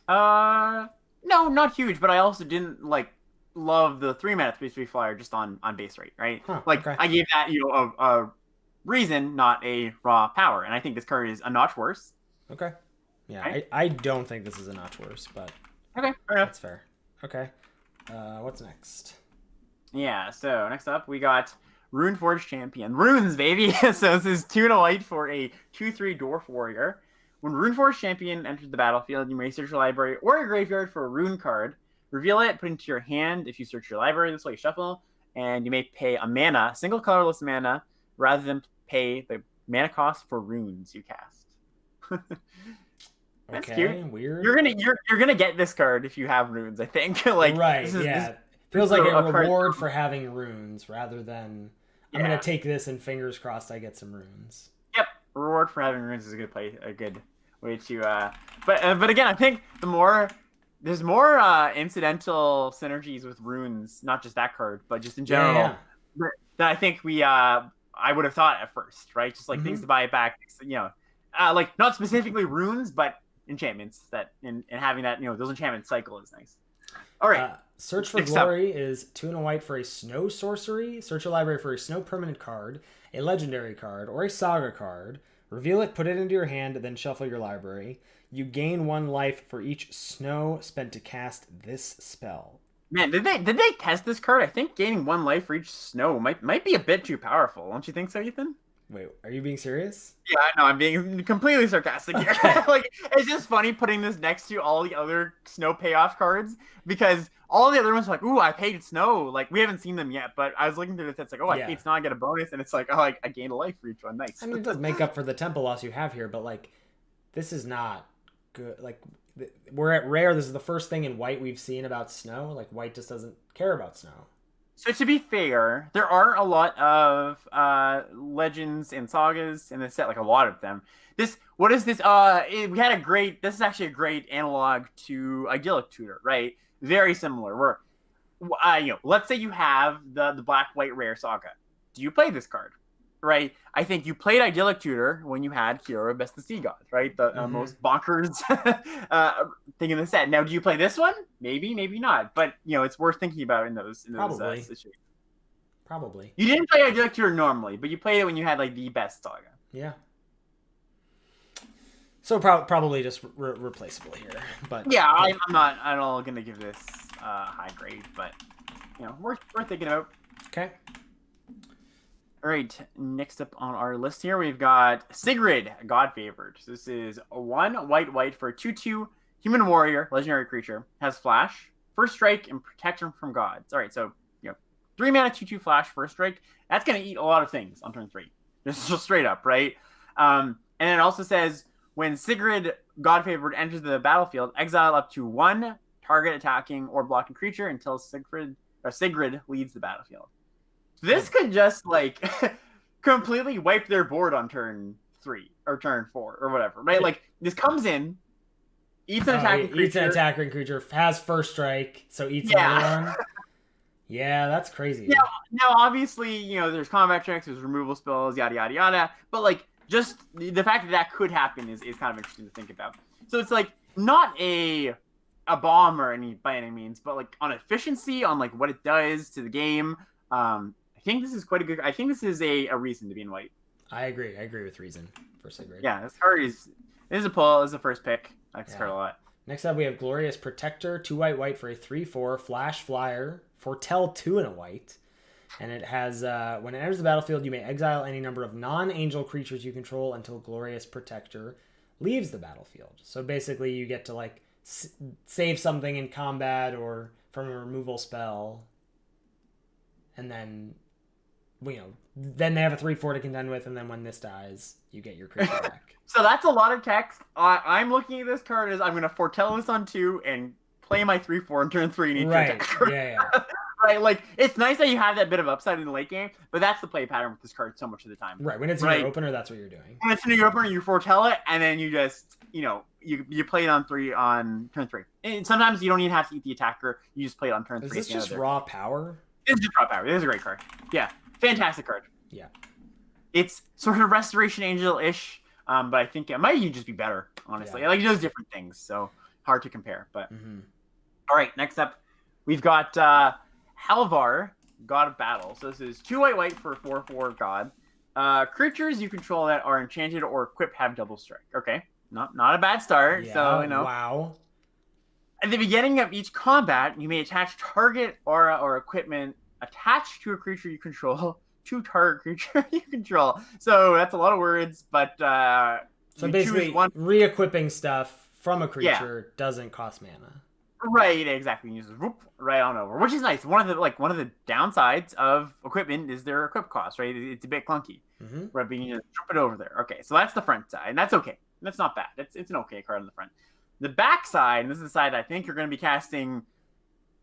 No, not huge. But I also didn't love the 3 mana 3/3 flyer just on base rate, right? Okay. I gave that a reason, not a raw power, and I think this card is a notch worse. Okay. Yeah, right? I don't think this is a notch worse, but okay, fair enough. That's fair. Okay. What's next? Yeah. So next up we got Runeforge Champion. Runes, baby! So this is 2 and a white for a 2/3 dwarf warrior. When Runeforge Champion enters the battlefield, you may search your library or your graveyard for a rune card. Reveal it, put it into your hand. If you search your library, this way you shuffle. And you may pay a mana, single colorless mana, rather than pay the mana cost for runes you cast. That's cute. Weird. You're gonna get this card if you have runes, I think. Right, feels like a reward for having runes rather than I'm gonna take this and fingers crossed I get some runes. Yep, reward for having runes is a good way to. But again, I think there's more incidental synergies with runes, not just that card, but just in general. That I think I would have thought at first, right? Just like things to buy it back, like not specifically runes, but enchantments and having that those enchantment cycle is nice. All right. Search for Glory is 2 and a white for a snow sorcery. Search your library for a snow permanent card, a legendary card, or a saga card. Reveal it, put it into your hand, then shuffle your library. You gain 1 life for each snow spent to cast this spell. Man, did they test this card? I think gaining 1 life for each snow might be a bit too powerful. Don't you think so, Ethan? Wait, are you being serious? Yeah, no, I'm being completely sarcastic here. It's just funny putting this next to all the other snow payoff cards because all the other ones are like, ooh, I paid snow. Like, we haven't seen them yet, but I was looking through this. It's like, oh, I paid snow, I get a bonus. And it's like, oh, I gained a life for each one. Nice. I mean, it does make up for the tempo loss you have here, but, this is not good. We're at rare. This is the first thing in white we've seen about snow. White just doesn't care about snow. So to be fair, there are a lot of legends and sagas in this set, a lot of them. What is this? This is actually a great analog to Idyllic Tutor, right? Very similar. Where, let's say you have the black-white rare saga. Do you play this card? Right? I think you played Idyllic Tutor when you had Hero Best the Sea God, right? The most bonkers thing in the set. Now, do you play this one? Maybe, maybe not. But it's worth thinking about in those situations. Probably. You didn't play Elector normally, but you played it when you had like the best saga. Yeah. So probably just replaceable here, but yeah, I'm not at all gonna give this high grade, but worth thinking about. Okay. All right, next up on our list here, we've got Sigrid, God Favored. So this is a 1 white for a 2/2 human warrior, legendary creature, has flash, first strike, and protection from gods. All right, so 3 mana 2/2 flash, first strike. That's gonna eat a lot of things on turn 3, just straight up, right? And it also says when Sigrid, God Favored, enters the battlefield, exile up to 1 target attacking or blocking creature until Sigrid leads the battlefield. So this could just like completely wipe their board on turn 3 or turn 4 or whatever, right? Like this comes in, eats an attacking creature. Eats an attacking creature, has first strike, so eats another one. Yeah, that's crazy. Yeah, now obviously, there's combat checks, there's removal spells, yada yada yada. But like just the fact that could happen is kind of interesting to think about. So it's like not a bomb or by any means, but like on efficiency, on like what it does to the game. I think this is quite a good. I think this is a reason to be in white. I agree. I agree with reason for Sigrid. Yeah, this card is a pull. This is the first pick. I like this card a lot. Next up, we have Glorious Protector, 2 white for a 3/4 flash flyer, foretell 2 and a white. And it has, when it enters the battlefield, you may exile any number of non-angel creatures you control until Glorious Protector leaves the battlefield. So basically, you get to like save something in combat or from a removal spell, and then, then they have a 3/4 to contend with, and then when this dies, you get your creature back. So that's a lot of text. I'm looking at this card as I'm going to foretell this on 2 and play my 3/4 and turn 3 and eat protector. Yeah. Right, like it's nice that you have that bit of upside in the late game, but that's the play pattern with this card so much of the time. Right, when it's in your opener, that's what you're doing. When it's in your opener, you foretell it, and then you just, you play it on turn 3. And sometimes you don't even have to eat the attacker; you just play it on turn 3. Is this just raw power? It's just raw power. It is a great card. Yeah, fantastic card. Yeah, it's sort of Restoration Angel-ish, but I think it might even just be better. Honestly, like it does different things, so hard to compare. But all right, next up, we've got Halvar, God of Battle. So this is 2 white for 4/4 God. Creatures you control that are enchanted or equipped have double strike. Okay, not a bad start. Yeah, so wow. At the beginning of each combat, you may attach target aura or equipment attached to a creature you control to target creature you control. So that's a lot of words, but so basically, re-equipping stuff from a creature doesn't cost mana. Right, exactly. You just whoop right on over, which is nice. One of the downsides of equipment is their equip cost, right? It's a bit clunky, right? But you just jump it over there. Okay, so that's the front side, and that's okay. That's not bad. It's an okay card on the front. The back side, and this is the side I think you're going to be casting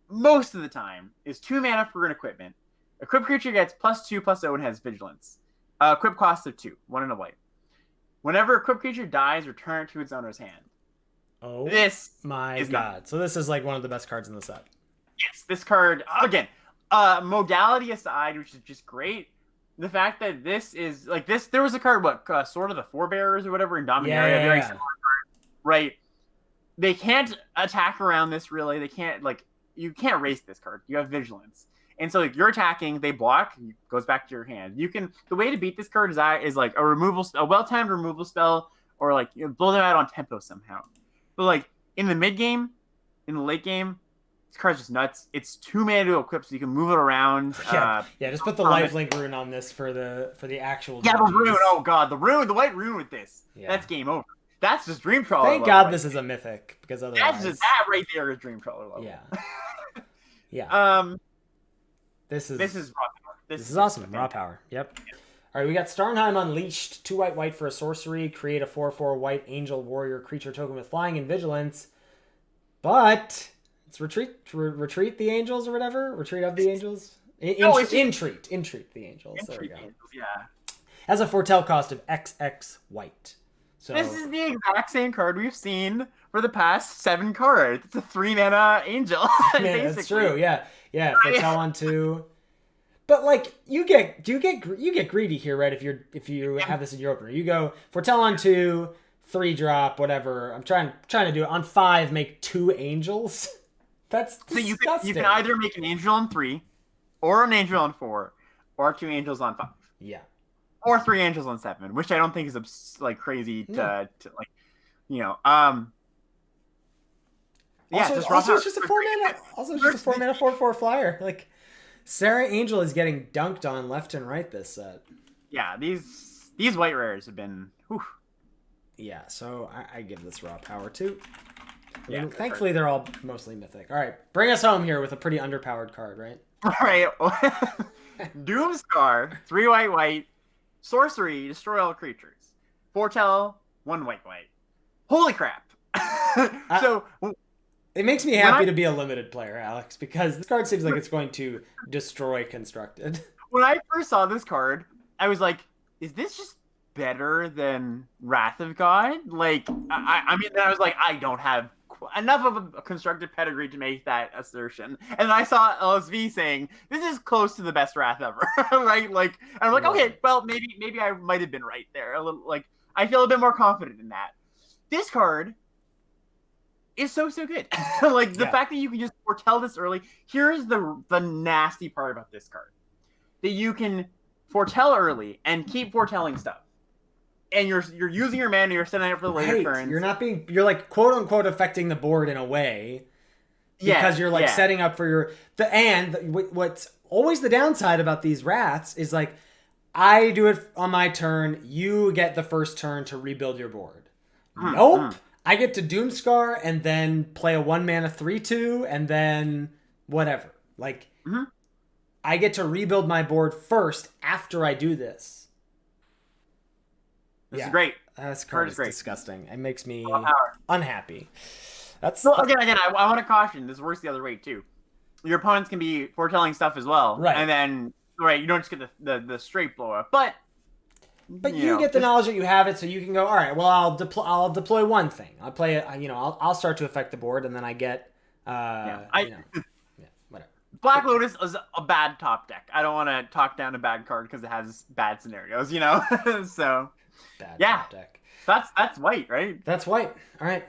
most of the time, is 2 mana for an equipment. Equipped creature gets +2/+0 and has vigilance. Equip cost of 2, 1 and a white. Whenever equipped creature dies, return it to its owner's hand. Oh, this my God. So this is like one of the best cards in the set. Yes, this card, again, modality aside, which is just great, the fact that this is, like this, there was a card, Sword of the Forebearers or whatever in Dominaria, very similar card, right? They can't attack around this, really. They can't, you can't race this card. You have Vigilance. And so, you're attacking, they block, it goes back to your hand. The way to beat this card is like a well-timed removal spell, or blow them out on tempo somehow. But in the mid game, in the late game, this card's just nuts. It's 2 mana to equip, so you can move it around. Just put the lifelink rune on this for the actual. Yeah, the rune. Oh god, the white rune with this. Yeah. That's game over. That's just Dream Trawler. Thank God this is a mythic, because otherwise that right there is Dream Trawler level. Yeah. Yeah. This is raw power. This is awesome. Raw power. Yep. All right, we got Starnheim Unleashed, 2 white for a sorcery. Create a 4/4 white angel warrior creature token with flying and vigilance. But it's retreat the angels or whatever. Retreat of the angels. Entreat the angels. There we go. Yeah. Has a foretell cost of XX white. So this is the exact same card we've seen for the past 7 cards. It's a 3 mana angel. Man, that's true. Yeah. Foretell on 2. But you get greedy here, right? If you have this in your opener, you go foretell on 2, 3 drop, whatever. I'm trying to do it on 5. Make 2 angels. That's disgusting. So you can either make an angel on 3, or an angel on 4, or 2 angels on 5. Yeah. Or 3 angels on 7, which I don't think is like crazy to like, Also, it's just a 4-mana. Also, it's just a 4-mana 4/4 flyer. Like, Sarah Angel is getting dunked on left and right this set. Yeah, these white rares have been. Whew. Yeah, so I give this raw power too. Yeah, thankfully, they're all mostly mythic. All right, bring us home here with a pretty underpowered card, right? All right. Doomscar, 3 white, sorcery, destroy all creatures. Foretell, 1 white. Holy crap! So it makes me happy to be a limited player, Alex, because this card seems like it's going to destroy constructed. When I first saw this card, I was like, "Is this just better than Wrath of God?" Like, I mean, then I was like, I don't have enough of a constructed pedigree to make that assertion. And I saw LSV saying, "This is close to the best Wrath ever," right? Like, and I'm like, okay, well, maybe I might have been right there. A little, like, I feel a bit more confident in that. This card is so good. Like, the fact that you can just foretell this early. Here's the nasty part about this card: that you can foretell early and keep foretelling stuff. And you're using your mana, you're setting up for the later turns. You're like quote unquote affecting the board in a way. Because you're like setting up for what's always the downside about these rats is like, I do it on my turn, you get the first turn to rebuild your board. Nope. I get to Doomscar and then play a 1-mana 3/2 and then whatever. Like, I get to rebuild my board first after I do this. This is great. This card is disgusting. It makes me unhappy. Again, I want to caution. This works the other way too. Your opponents can be foretelling stuff as well, right? And then you don't just get the straight blow up, but you get the knowledge that you have it, so you can go. All right, well, I'll deploy one thing. I'll play it. I'll start to affect the board, and then I get. Whatever. Black Lotus is a bad top deck. I don't want to talk down a bad card because it has bad scenarios, so. Bad top deck. That's white, right? That's white. All right.